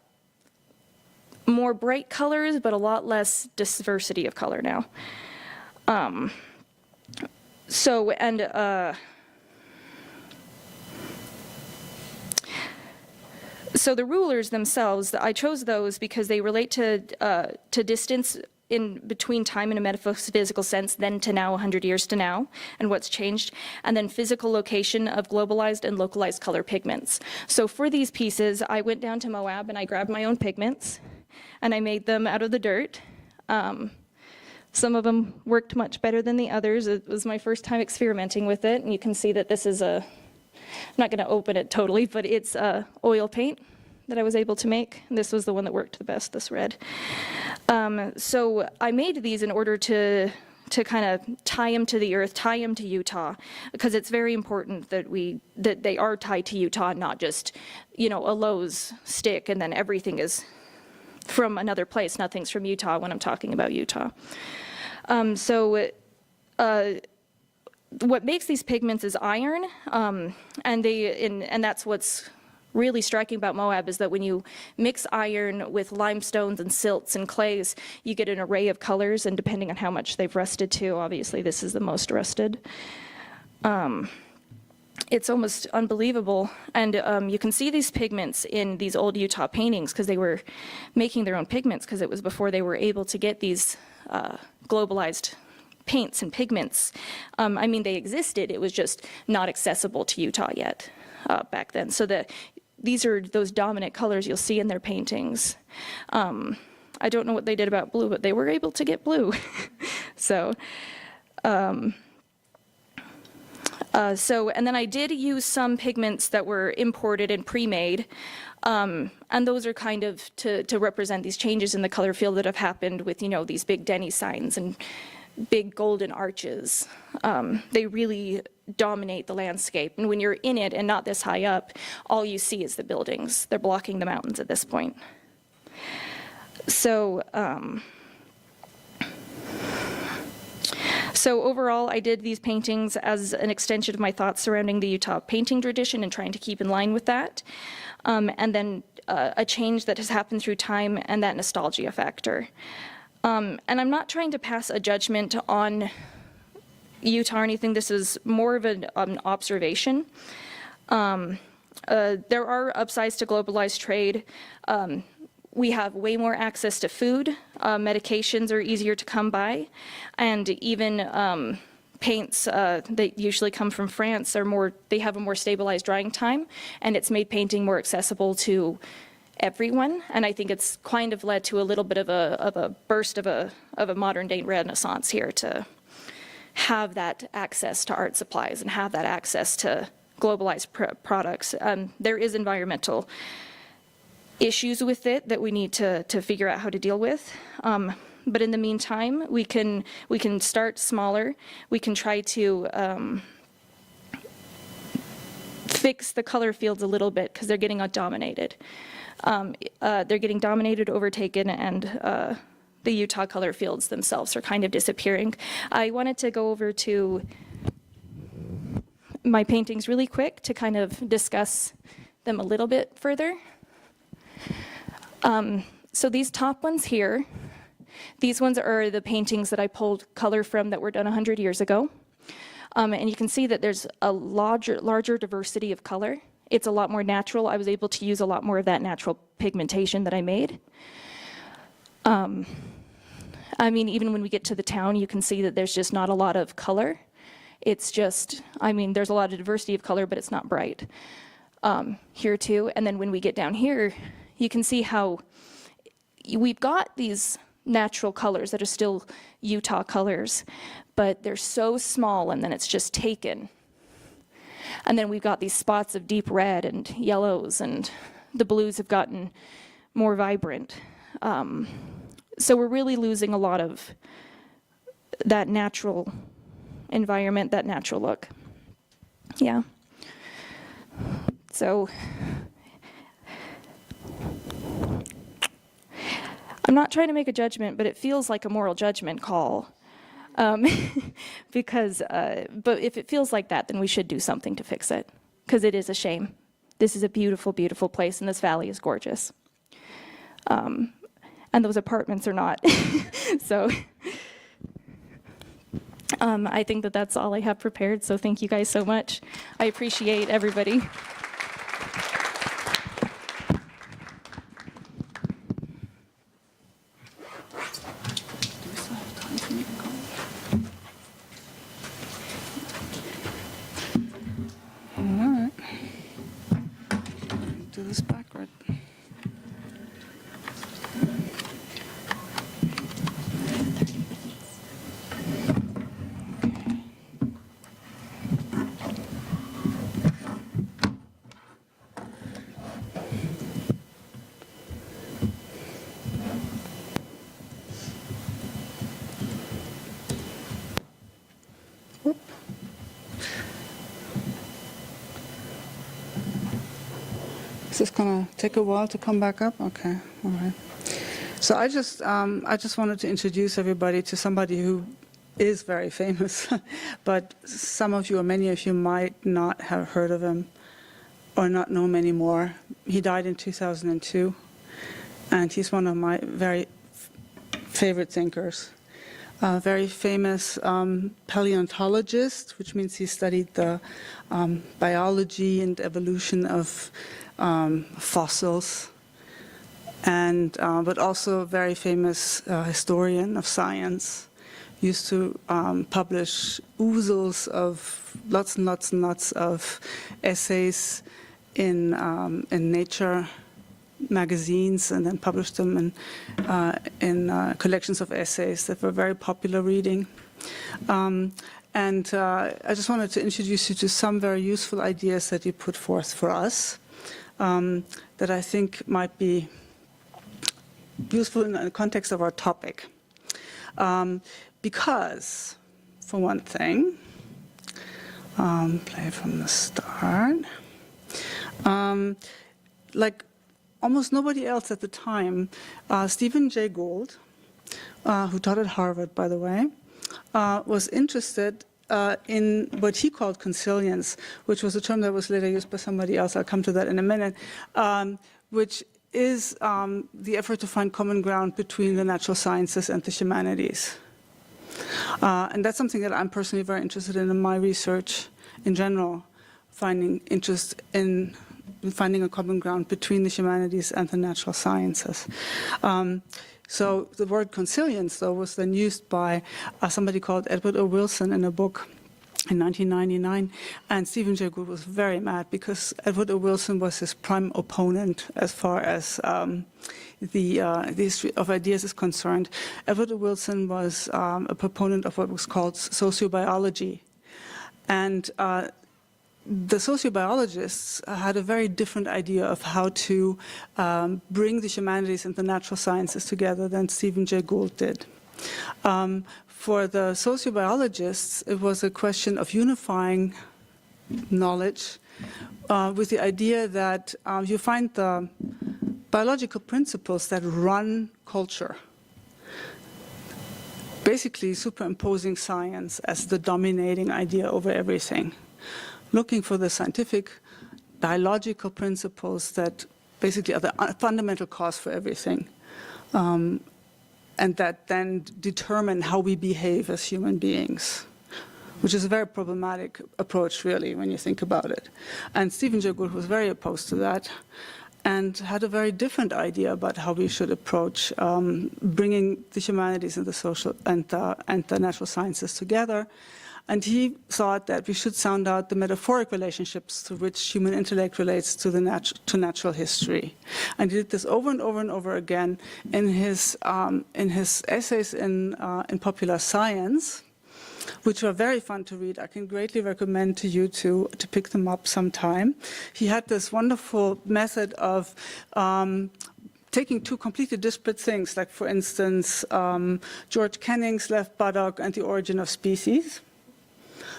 more bright colors, but a lot less diversity of color now. So the rulers themselves, I chose those because they relate to distance in between time in a metaphysical sense, then to now, 100 years to now, and what's changed, and then physical location of globalized and localized color pigments. So for these pieces, I went down to Moab and I grabbed my own pigments, and I made them out of the dirt. Some of them worked much better than the others. It was my first time experimenting with it, and you can see that this is I'm not going to open it totally, but it's oil paint that I was able to make. This was the one that worked the best, this red. So I made these in order to kind of tie them to the earth, tie them to Utah, because it's very important that they are tied to Utah, not just, a Lowe's stick and then everything is from another place. Nothing's from Utah when I'm talking about Utah. What makes these pigments is iron, and that's what's really striking about Moab, is that when you mix iron with limestones and silts and clays, you get an array of colors, and depending on how much they've rusted too, obviously this is the most rusted. It's almost unbelievable, and you can see these pigments in these old Utah paintings because they were making their own pigments because it was before they were able to get these globalized paints and pigments. I mean, they existed, it was just not accessible to Utah yet back then. So these are those dominant colors you'll see in their paintings. I don't know what they did about blue, but they were able to get blue. So, And then I did use some pigments that were imported and pre-made, and those are kind of to represent these changes in the color field that have happened with, these big Denny signs and big golden arches. They really dominate the landscape, and when you're in it and not this high up, all you see is the buildings. They're blocking the mountains at this point. So overall, I did these paintings as an extension of my thoughts surrounding the Utah painting tradition and trying to keep in line with that. And then a change that has happened through time and that nostalgia factor. And I'm not trying to pass a judgment on Utah or anything. This is more of an observation. There are upsides to globalized trade. We have way more access to food. Medications are easier to come by. And even paints that usually come from France they have a more stabilized drying time, and it's made painting more accessible to everyone. And I think it's kind of led to a little bit of a burst of a modern day renaissance here, to have that access to art supplies and have that access to globalized products. There is environmental issues with it that we need to figure out how to deal with. But in the meantime, we can start smaller. We can try to fix the color fields a little bit, because they're getting dominated. They're getting dominated, overtaken, and the Utah color fields themselves are kind of disappearing. I wanted to go over to my paintings really quick to kind of discuss them a little bit further. So these top ones here, these ones are the paintings that I pulled color from that were done 100 years ago. And you can see that there's a larger diversity of color. It's a lot more natural. I was able to use a lot more of that natural pigmentation that I made. I mean, even when we get to the town, you can see that there's just not a lot of color. It's just, there's a lot of diversity of color, but it's not bright. Here too. And then when we get down here, you can see how we've got these natural colors that are still Utah colors, but they're so small, and then it's just taken. And then we've got these spots of deep red and yellows, and the blues have gotten more vibrant. So we're really losing a lot of that natural environment, that natural look. Yeah. So I'm not trying to make a judgment, but it feels like a moral judgment call. Because, but if it feels like that, then we should do something to fix it, because it is a shame. This is a beautiful, beautiful place, and this valley is gorgeous. And those apartments are not. So I think that that's all I have prepared, so thank you guys so much. I appreciate everybody. Do this backward. Is this gonna take a while to come back up? Okay, all right. So I just wanted to introduce everybody to somebody who is very famous, but some of you or many of you might not have heard of him or not know him anymore. He died in 2002, and he's one of my very favorite thinkers. Very famous paleontologist, which means he studied the biology and evolution of fossils, and but also a very famous historian of science. Used to publish oozles of lots and lots and lots of essays in Nature magazines, and then published them in collections of essays that were very popular reading. And I just wanted to introduce you to some very useful ideas that he put forth for us that I think might be useful in the context of our topic. Because, for one thing, play from the start, like almost nobody else at the time, Stephen Jay Gould, who taught at Harvard, by the way, was interested in what he called consilience, which was a term that was later used by somebody else. I'll come to that in a minute, which is the effort to find common ground between the natural sciences and the humanities. And that's something that I'm personally very interested in my research in general, finding interest in finding a common ground between the humanities and the natural sciences. So the word consilience, though, was then used by somebody called Edward O. Wilson in a book in 1999, and Stephen Jay Gould was very mad because Edward O. Wilson was his prime opponent as far as the history of ideas is concerned. Edward O. Wilson was a proponent of what was called sociobiology, and the sociobiologists had a very different idea of how to bring the humanities and the natural sciences together than Stephen Jay Gould did. For the sociobiologists, it was a question of unifying knowledge with the idea that you find the biological principles that run culture, basically superimposing science as the dominating idea over everything, looking for the scientific biological principles that basically are the fundamental cause for everything. And that then determine how we behave as human beings, which is a very problematic approach, really, when you think about it. And Stephen Jay Gould was very opposed to that and had a very different idea about how we should approach bringing the humanities and the social and the natural sciences together. And he thought that we should sound out the metaphoric relationships to which human intellect relates to natural history. And he did this over and over and over again in his essays in popular science, which were very fun to read. I can greatly recommend to you to pick them up sometime. He had this wonderful method of taking two completely disparate things, like, for instance, George Kenning's Left Buttock and the Origin of Species.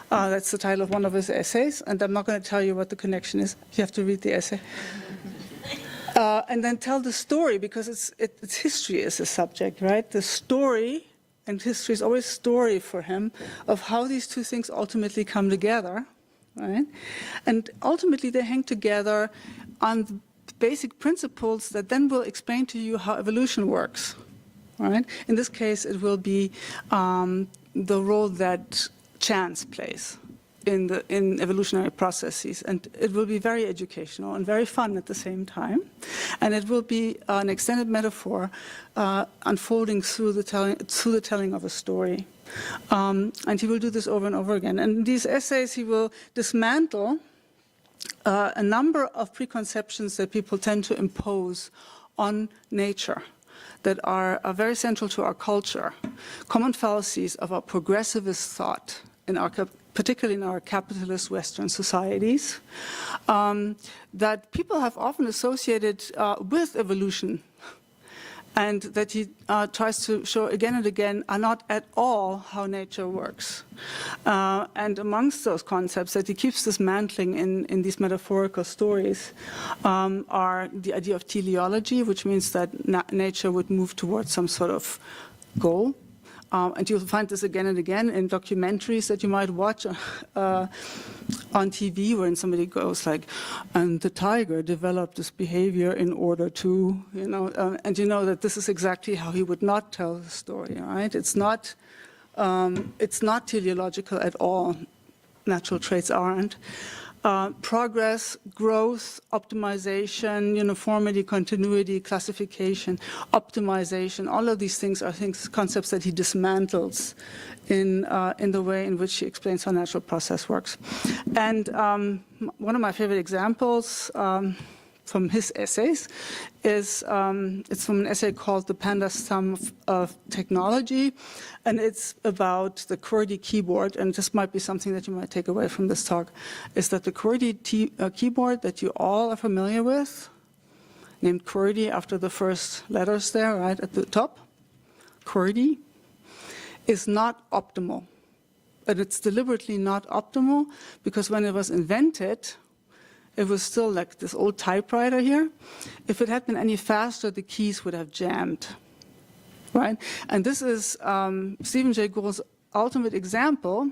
That's the title of one of his essays, and I'm not going to tell you what the connection is. You have to read the essay. And then tell the story, because it's history is the subject, right? The story, and history is always story for him, of how these two things ultimately come together, right? And ultimately they hang together on the basic principles that then will explain to you how evolution works, right? In this case, it will be the role that chance plays in evolutionary processes, and it will be very educational and very fun at the same time, and it will be an extended metaphor unfolding through the telling of a story, and he will do this over and over again. And in these essays, he will dismantle a number of preconceptions that people tend to impose on nature that are very central to our culture, common fallacies of our progressivist thought, particularly in our capitalist Western societies, that people have often associated with evolution, and that he tries to show again and again are not at all how nature works. And amongst those concepts that he keeps dismantling in these metaphorical stories are the idea of teleology, which means that nature would move towards some sort of goal. And you'll find this again and again in documentaries that you might watch on TV, when somebody goes like, and the tiger developed this behavior in order to, and you know that this is exactly how he would not tell the story, right? It's not teleological at all. Natural traits aren't. Progress, growth, optimization, uniformity, continuity, classification, optimization, all of these things are concepts that he dismantles in the way in which he explains how natural process works. And one of my favorite examples from his essays is it's from an essay called "The Panda's Thumb of Technology," and it's about the QWERTY keyboard. And this might be something that you might take away from this talk: is that the QWERTY keyboard that you all are familiar with, named QWERTY after the first letters there, right at the top, QWERTY, is not optimal. But it's deliberately not optimal because when it was invented, it was still like this old typewriter here. If it had been any faster, the keys would have jammed, right? And this is Stephen Jay Gould's ultimate example.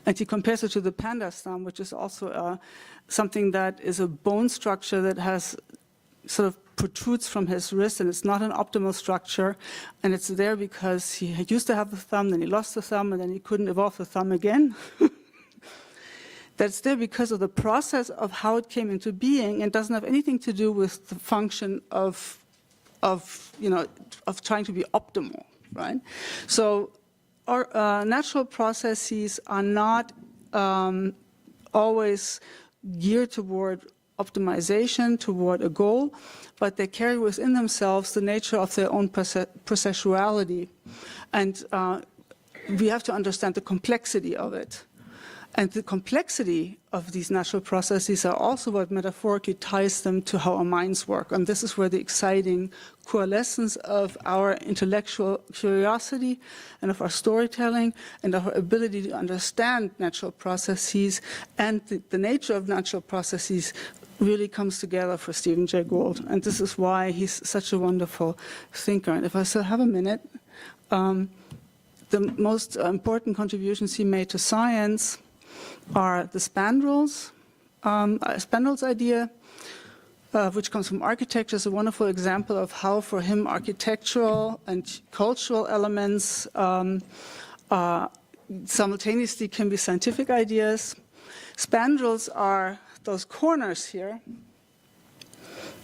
And he compares it to the panda's thumb, which is also something that is a bone structure that has sort of protrudes from his wrist, and it's not an optimal structure, and it's there because he used to have the thumb, then he lost the thumb, and then he couldn't evolve the thumb again. That's there because of the process of how it came into being, and doesn't have anything to do with the function of trying to be optimal, right? So our natural processes are not always geared toward optimization, toward a goal, but they carry within themselves the nature of their own processuality. And we have to understand the complexity of it. And the complexity of these natural processes are also what metaphorically ties them to how our minds work. And this is where the exciting coalescence of our intellectual curiosity and of our storytelling and our ability to understand natural processes and the nature of natural processes really comes together for Stephen Jay Gould. And this is why he's such a wonderful thinker. And if I still have a minute, the most important contributions he made to science are the spandrels idea, which comes from architecture, is a wonderful example of how, for him, architectural and cultural elements simultaneously can be scientific ideas. Spandrels are those corners here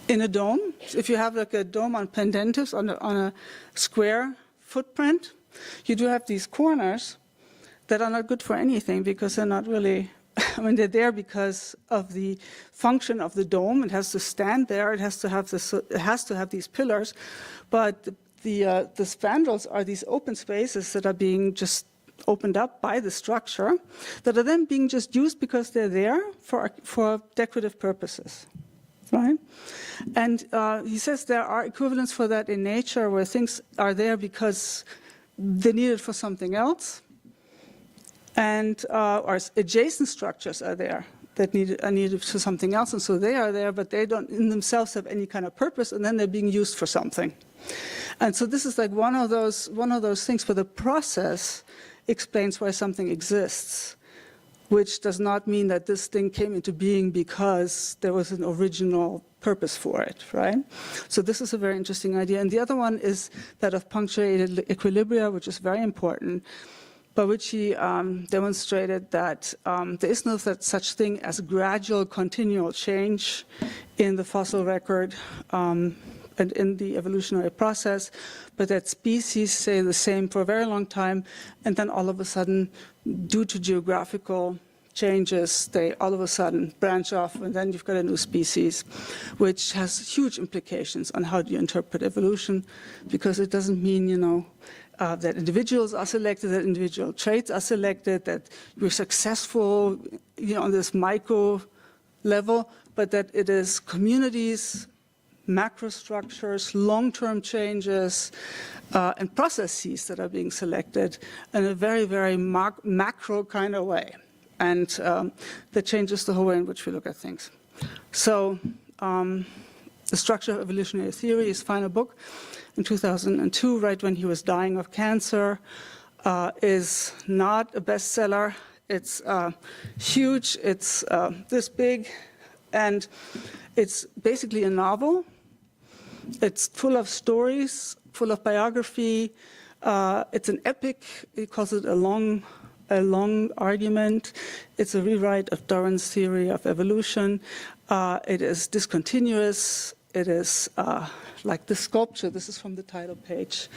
in a dome. If you have like a dome on pendentives on a square footprint, you do have these corners that are not good for anything because they're not really, I mean, they're there because of the function of the dome. It has to stand there. It has to have this. It has to have these pillars, but the spandrels are these open spaces that are being just opened up by the structure, that are then being just used because they're there for decorative purposes, right? And he says there are equivalents for that in nature where things are there because they're needed for something else. And our adjacent structures are there that are needed for something else, and so they are there, but they don't in themselves have any kind of purpose, and then they're being used for something. And so this is like one of those things where the process explains why something exists, which does not mean that this thing came into being because there was an original purpose for it, right? So this is a very interesting idea. And the other one is that of punctuated equilibria, which is very important, by which he demonstrated that there is no such thing as gradual, continual change in the fossil record and in the evolutionary process, but that species stay the same for a very long time, and then all of a sudden, due to geographical changes, they all of a sudden branch off, and then you've got a new species, which has huge implications on how do you interpret evolution, because it doesn't mean, that individuals are selected, that individual traits are selected, that you're successful, on this micro level, but that it is communities, macrostructures, long-term changes, and processes that are being selected in a very, very macro kind of way. And that changes the whole way in which we look at things. So The Structure of Evolutionary Theory, his final book, in 2002, right when he was dying of cancer, is not a bestseller. It's huge, it's this big, and it's basically a novel. It's full of stories, full of biography. It's an epic. He calls it a long argument. It's a rewrite of Darwin's theory of evolution. It is discontinuous. It is like this sculpture. This is from the title page.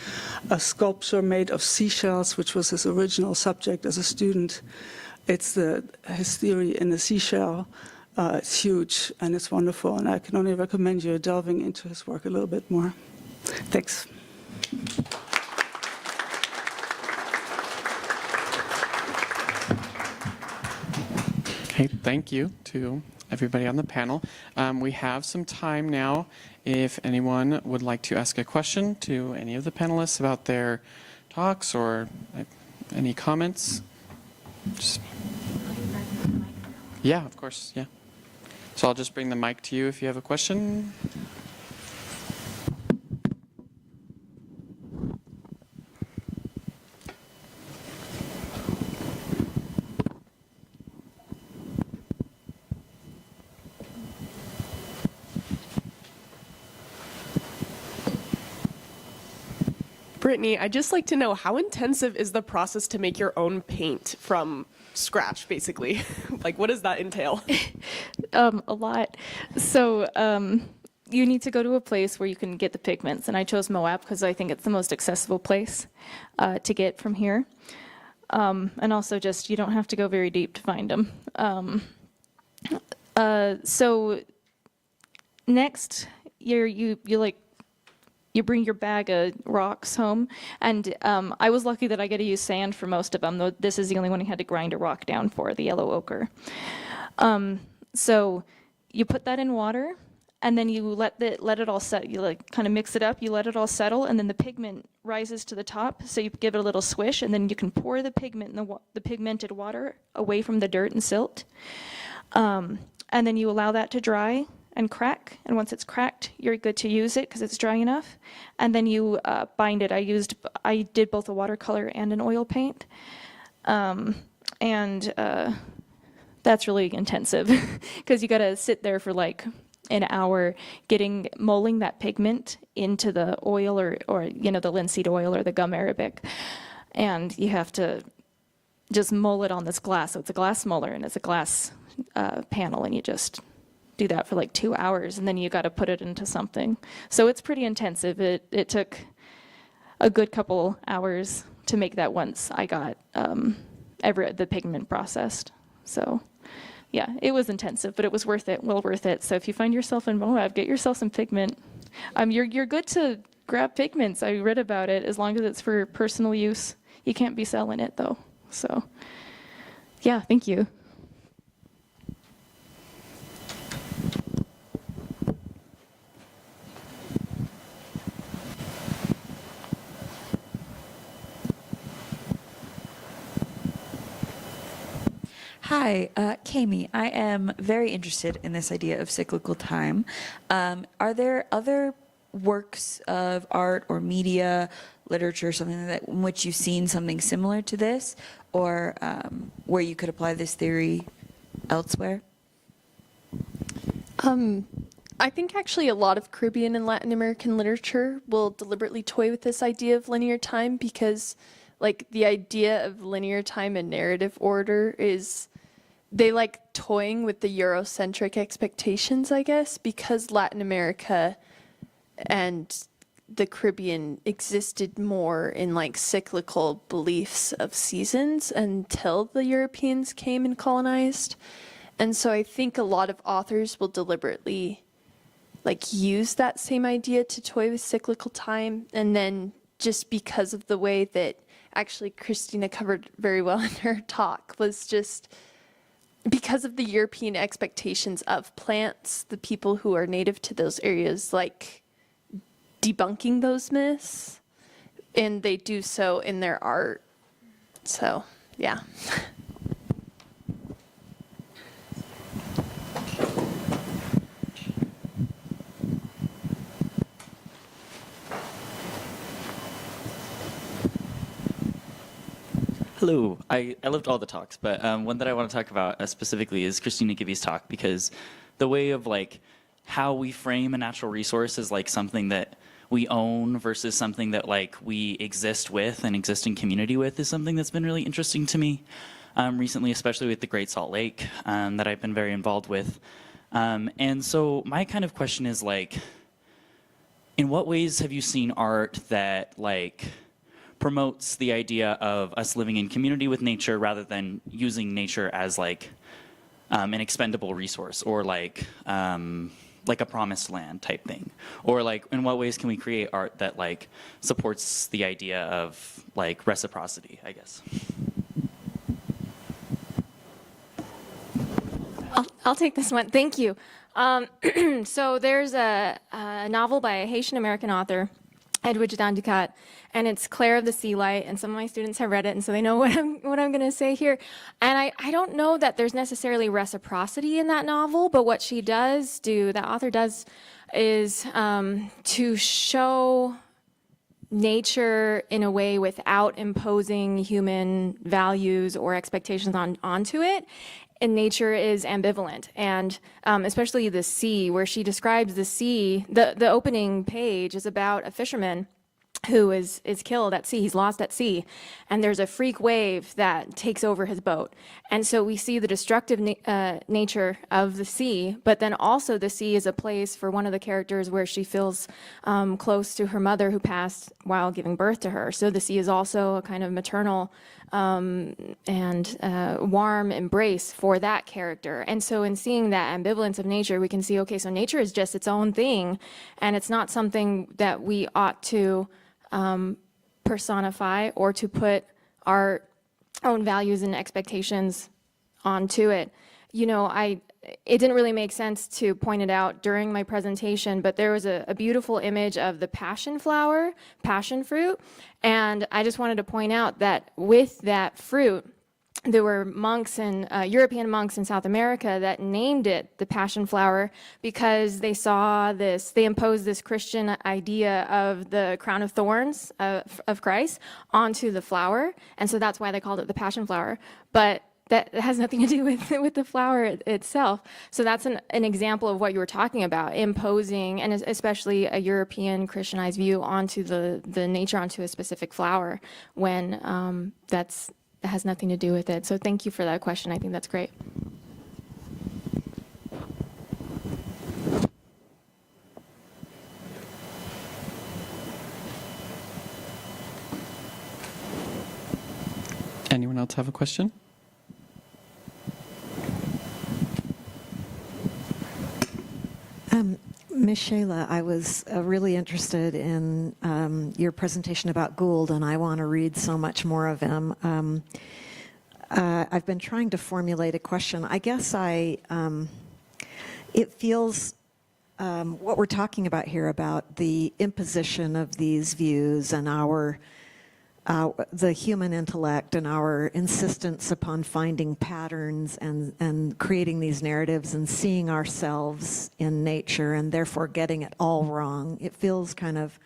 A sculpture made of seashells, which was his original subject as a student. It's his theory in a seashell. it's huge and it's wonderful, and I can only recommend you delving into his work a little bit more. Thanks. Okay, thank you to everybody on the panel. We have some time now if anyone would like to ask a question to any of the panelists about their talks or any comments. Yeah, of course, yeah. So I'll just bring the mic to you if you have a question. Brittany, I'd just like to know, how intensive is the process to make your own paint from scratch, basically? Like, what does that entail? A lot. So you need to go to a place where you can get the pigments, and I chose Moab because I think it's the most accessible place to get from here. And also just, you don't have to go very deep to find them. So next, you bring your bag of rocks home, and I was lucky that I get to use sand for most of them, though this is the only one I had to grind a rock down for, the yellow ochre. So you put that in water, and then you let it all set. You kind of mix it up, you let it all settle, and then the pigment rises to the top, so you give it a little swish, and then you can pour the pigment in the pigmented water away from the dirt and silt. And then you allow that to dry and crack, and once it's cracked, you're good to use it because it's dry enough. And then you bind it. I did both a watercolor and an oil paint, and that's really intensive because you got to sit there for like an hour molding that pigment into the oil or the linseed oil or the gum arabic, and you have to just mold it on this glass. So it's a glass molar and it's a glass panel, and you just do that for like 2 hours, and then you got to put it into something. So it's pretty intensive. It took a good couple hours to make that once I got the pigment processed. So yeah, it was intensive, but it was worth it, well worth it. So if you find yourself in Moab, get yourself some pigment. You're good to grab pigments. I read about it, as long as it's for personal use. You can't be selling it though. So yeah, thank you. Hi, Kami. I am very interested in this idea of cyclical time. Are there other works of art or media, literature, something like that, in which you've seen something similar to this, or where you could apply this theory elsewhere? I think actually a lot of Caribbean and Latin American literature will deliberately toy with this idea of linear time because, like, the idea of linear time and narrative order is, they like toying with the Eurocentric expectations, I guess, because Latin America and the Caribbean existed more in like cyclical beliefs of seasons until the Europeans came and colonized. And so I think a lot of authors will deliberately like use that same idea to toy with cyclical time. And then just because of the way that actually Christina covered very well in her talk was just because of the European expectations of plants, the people who are native to those areas, like debunking those myths, and they do so in their art. So, yeah. Hello. I loved all the talks, but one that I want to talk about specifically is Christina Gibby's talk, because the way of like how we frame a natural resource as like something that we own versus something that like we exist with and exist in community with is something that's been really interesting to me recently, especially with the Great Salt Lake that I've been very involved with. And so my kind of question is like, in what ways have you seen art that like promotes the idea of us living in community with nature rather than using nature as like an expendable resource, or like a promised land type thing? Or like, in what ways can we create art that like supports the idea of like reciprocity, I guess? I'll take this one. Thank you. So there's a novel by a Haitian American author, Edwidge Danducat, and it's Claire of the Sea Light, and some of my students have read it, and so they know what I'm going to say here. And I don't know that there's necessarily reciprocity in that novel, but what she does do, that author does, is to show nature in a way without imposing human values or expectations onto it. And nature is ambivalent, and especially the sea, where she describes the sea. The opening page is about a fisherman who is killed at sea. He's lost at sea, and there's a freak wave that takes over his boat. And so we see the destructive nature of the sea, but then also the sea is a place for one of the characters where she feels close to her mother who passed while giving birth to her. So the sea is also a kind of maternal and warm embrace for that character. And so in seeing that ambivalence of nature, we can see, okay, so nature is just its own thing, and it's not something that we ought to personify or to put our own values and expectations onto it. You know, it didn't really make sense to point it out during my presentation, but there was a beautiful image of the passion flower, passion fruit, and I just wanted to point out that with that fruit, there were monks and European monks in South America that named it the passion flower because they saw this, they imposed this Christian idea of the crown of thorns of Christ onto the flower, and so that's why they called it the passion flower. But that has nothing to do with the flower itself. So that's an example of what you were talking about, imposing, and especially a European Christianized view onto the nature, onto a specific flower, when that has nothing to do with it. So thank you for that question. I think that's great. Anyone else have a question? Ms. Shayla, I was really interested in your presentation about Gould, and I want to read so much more of him. I've been trying to formulate a question. I guess it feels what we're talking about here about the imposition of these views and the human intellect and our insistence upon finding patterns and creating these narratives and seeing ourselves in nature and therefore getting it all wrong. It feels kind of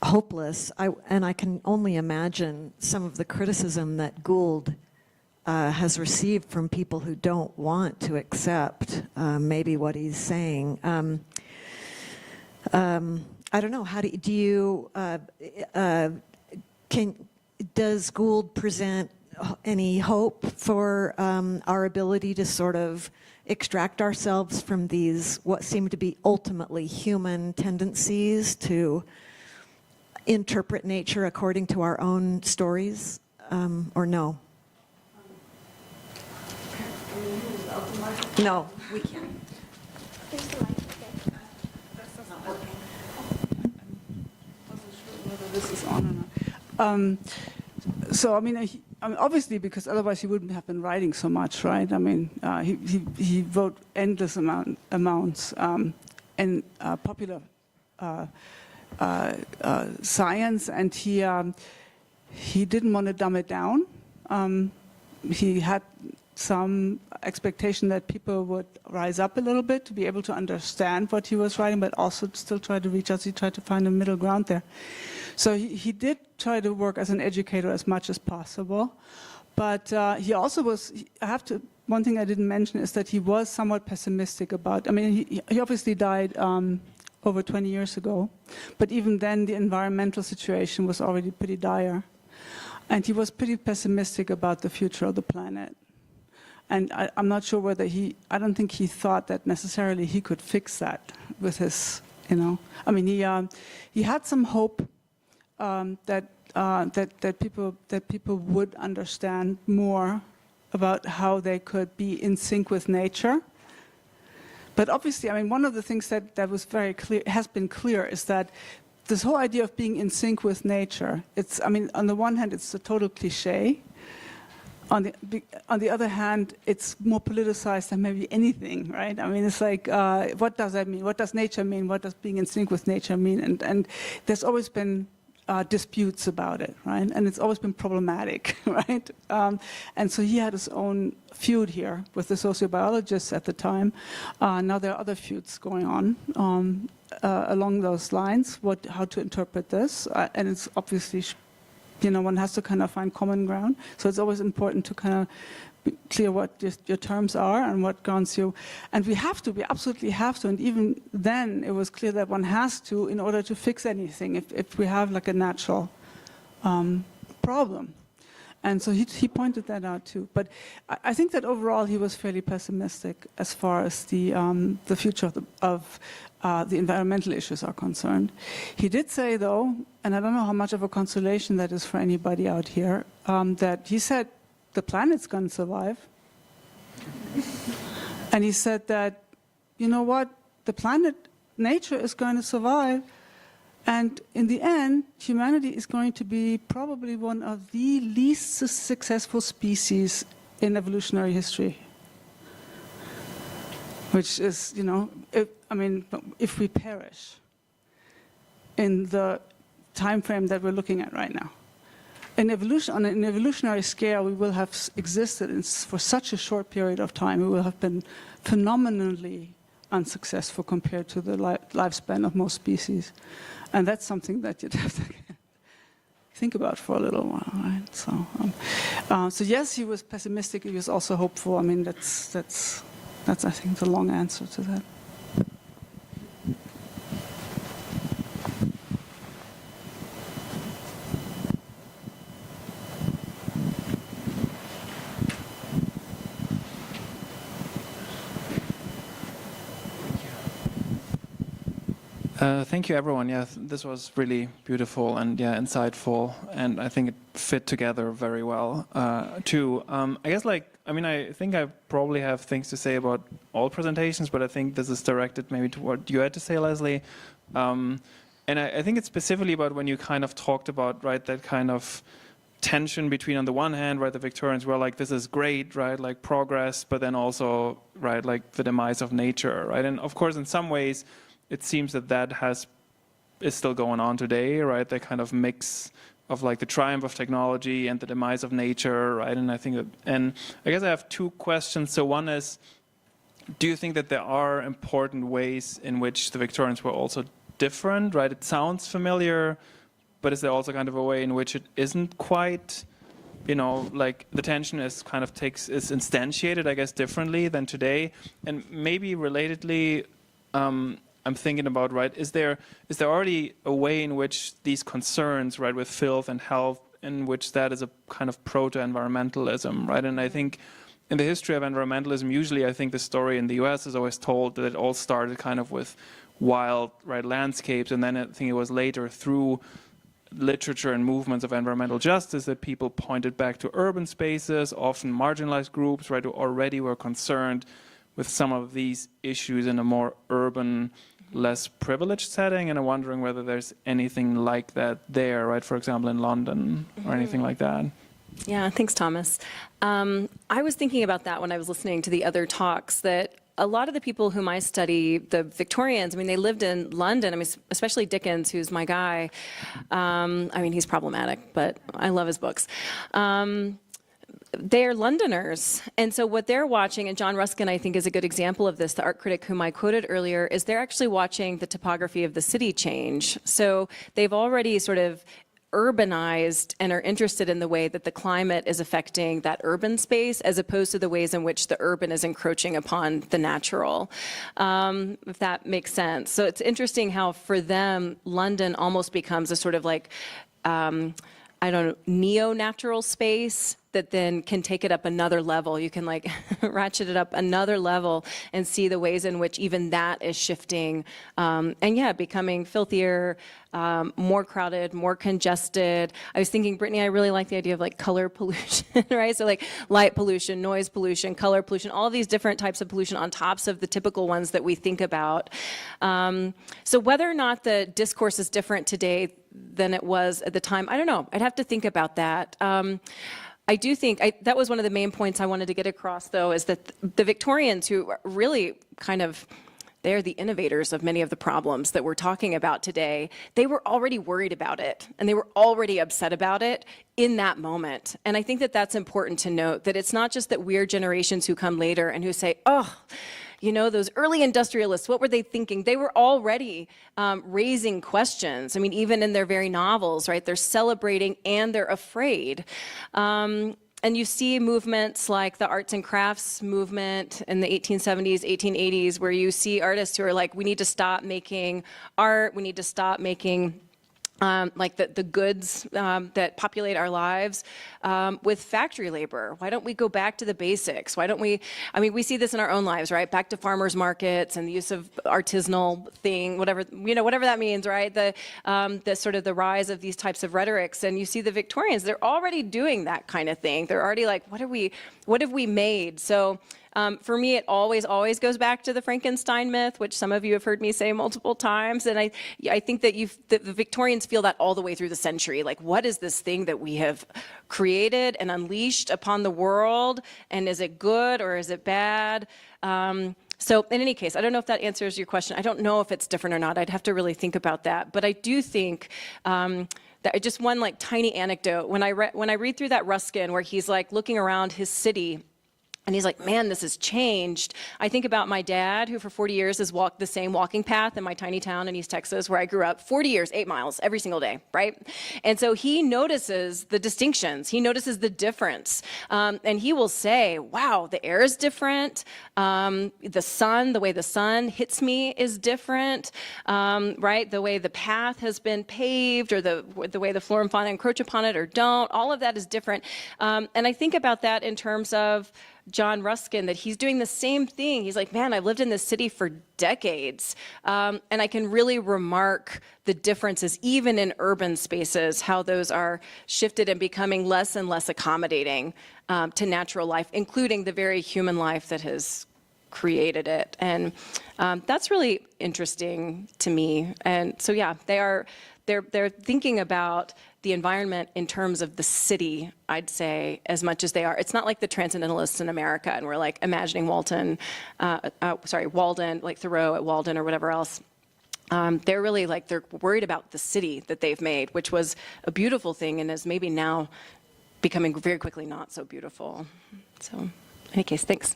hopeless. And I can only imagine some of the criticism that Gould has received from people who don't want to accept maybe what he's saying. I don't know, how do you does Gould present any hope for our ability to sort of extract ourselves from these, what seem to be ultimately human tendencies to interpret nature according to our own stories, or no? No, we can't. This is on or not. So I mean, obviously, because otherwise he wouldn't have been writing so much, right? I mean, he wrote endless amounts in popular science, and he didn't want to dumb it down. He had some expectation that people would rise up a little bit to be able to understand what he was writing, but also still try to reach us. He tried to find a middle ground there. So he did try to work as an educator as much as possible, but he also was, one thing I didn't mention is that he was somewhat pessimistic about, I mean, he obviously died over 20 years ago, but even then the environmental situation was already pretty dire. And he was pretty pessimistic about the future of the planet. And I'm not sure whether I don't think he thought that necessarily he could fix that with his, I mean, he had some hope that people would understand more about how they could be in sync with nature. But obviously, I mean, one of the things that was very clear, has been clear, is that this whole idea of being in sync with nature, it's, I mean, on the one hand, it's a total cliche. On the other hand, it's more politicized than maybe anything, right? I mean, it's like, what does that mean? What does nature mean? What does being in sync with nature mean? And there's always been disputes about it, right? And it's always been problematic, right? And so he had his own feud here with the sociobiologists at the time. Now there are other feuds going on along those lines, how to interpret this. And it's obviously, you know, one has to kind of find common ground. So it's always important to kind of be clear what your terms are and what grounds you. And we absolutely have to. And even then, it was clear that one has to in order to fix anything, if we have like a natural problem. And so he pointed that out too. But I think that overall he was fairly pessimistic as far as the future of the environmental issues are concerned. He did say, though, and I don't know how much of a consolation that is for anybody out here, that he said the planet's going to survive. And he said that, you know what, the planet, nature is going to survive. And in the end, humanity is going to be probably one of the least successful species in evolutionary history. Which is, you know, if we perish in the time frame that we're looking at right now. On an evolutionary scale, we will have existed for such a short period of time. We will have been phenomenally unsuccessful compared to the lifespan of most species. And that's something that you'd have to think about for a little while, right? So yes, he was pessimistic. He was also hopeful. I mean, that's I think the long answer to that. Thank you, everyone. Yeah, this was really beautiful and insightful, and I think it fit together very well too. I guess, I think I probably have things to say about all presentations, but I think this is directed maybe to what you had to say, Leslie. And I think it's specifically about when you kind of talked about, right, that kind of tension between, on the one hand, right, the Victorians were like, this is great, right, like progress, but then also, right, like the demise of nature, right? And of course, in some ways, it seems that is still going on today, right? That kind of mix of like the triumph of technology and the demise of nature, right? And I guess I have two questions. So one is, do you think that there are important ways in which the Victorians were also different, right? It sounds familiar, but is there also kind of a way in which it isn't quite, you know, like the tension is kind of is instantiated, I guess, differently than today? And maybe relatedly, I'm thinking about, right, is there already a way in which these concerns, right, with filth and health, in which that is a kind of proto-environmentalism, right? And I think in the history of environmentalism, usually I think the story in the US is always told that it all started kind of with wild, right, landscapes, and then I think it was later through literature and movements of environmental justice that people pointed back to urban spaces, often marginalized groups, right, who already were concerned with some of these issues in a more urban, less privileged setting, and I'm wondering whether there's anything like that there, right? For example, in London or anything like that. Yeah, thanks, Thomas. I was thinking about that when I was listening to the other talks, that a lot of the people whom I study, the Victorians, I mean, they lived in London. I mean, especially Dickens, who's my guy. I mean, he's problematic, but I love his books. They're Londoners. And so what they're watching, and John Ruskin, I think, is a good example of this, the art critic whom I quoted earlier, is they're actually watching the topography of the city change. So they've already sort of urbanized and are interested in the way that the climate is affecting that urban space, as opposed to the ways in which the urban is encroaching upon the natural, if that makes sense. So it's interesting how for them, London almost becomes a sort of like I don't know, neo-natural space that then can take it up another level. You can like ratchet it up another level and see the ways in which even that is shifting. And yeah, becoming filthier, more crowded, more congested. I was thinking, Brittany, I really like the idea of like color pollution, right? So like light pollution, noise pollution, color pollution, all of these different types of pollution on tops of the typical ones that we think about. So whether or not the discourse is different today than it was at the time, I don't know. I'd have to think about that. I do think that was one of the main points I wanted to get across, though, is that the Victorians, who really kind of, they're the innovators of many of the problems that we're talking about today, they were already worried about it, and they were already upset about it in that moment. And I think that that's important to note, that it's not just that we're generations who come later and who say, oh, you know, those early industrialists, what were they thinking? They were already raising questions. I mean, even in their very novels, right? They're celebrating and they're afraid. And you see movements like the arts and crafts movement in the 1870s, 1880s, where you see artists who are like, we need to stop making art, we need to stop making like the goods that populate our lives with factory labor. Why don't we go back to the basics? Why don't we, I mean, we see this in our own lives, right? Back to farmers markets and the use of artisanal thing, whatever, you know, whatever that means, right? The sort of the rise of these types of rhetorics. And you see the Victorians, they're already doing that kind of thing. They're already like, what have we made? So for me, it always goes back to the Frankenstein myth, which some of you have heard me say multiple times. And I think that the Victorians feel that all the way through the century. Like, what is this thing that we have created and unleashed upon the world? And is it good or is it bad? So in any case, I don't know if that answers your question. I don't know if it's different or not. I'd have to really think about that. But I do think that just one like tiny anecdote. When I read through that Ruskin where he's like looking around his city, and he's like, man, this has changed. I think about my dad, who for 40 years has walked the same walking path in my tiny town in East Texas, where I grew up, 40 years, 8 miles every single day, right? And so he notices the distinctions. He notices the difference. And he will say, wow, the air is different. The sun, the way the sun hits me is different, right? The way the path has been paved, or the way the flora and fauna encroach upon it or don't, all of that is different. And I think about that in terms of John Ruskin, that he's doing the same thing. He's like, man, I've lived in this city for decades, and I can really remark the differences, even in urban spaces, how those are shifted and becoming less and less accommodating to natural life, including the very human life that has created it. And that's really interesting to me. And so, yeah, they're thinking about the environment in terms of the city, I'd say, as much as they are. It's not like the transcendentalists in America, and we're like imagining Walden, like Thoreau at Walden or whatever else. They're really like, they're worried about the city that they've made, which was a beautiful thing and is maybe now becoming very quickly not so beautiful. So, in any case, thanks.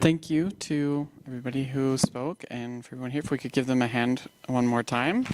Thank you to everybody who spoke and for everyone here. If we could give them a hand one more time.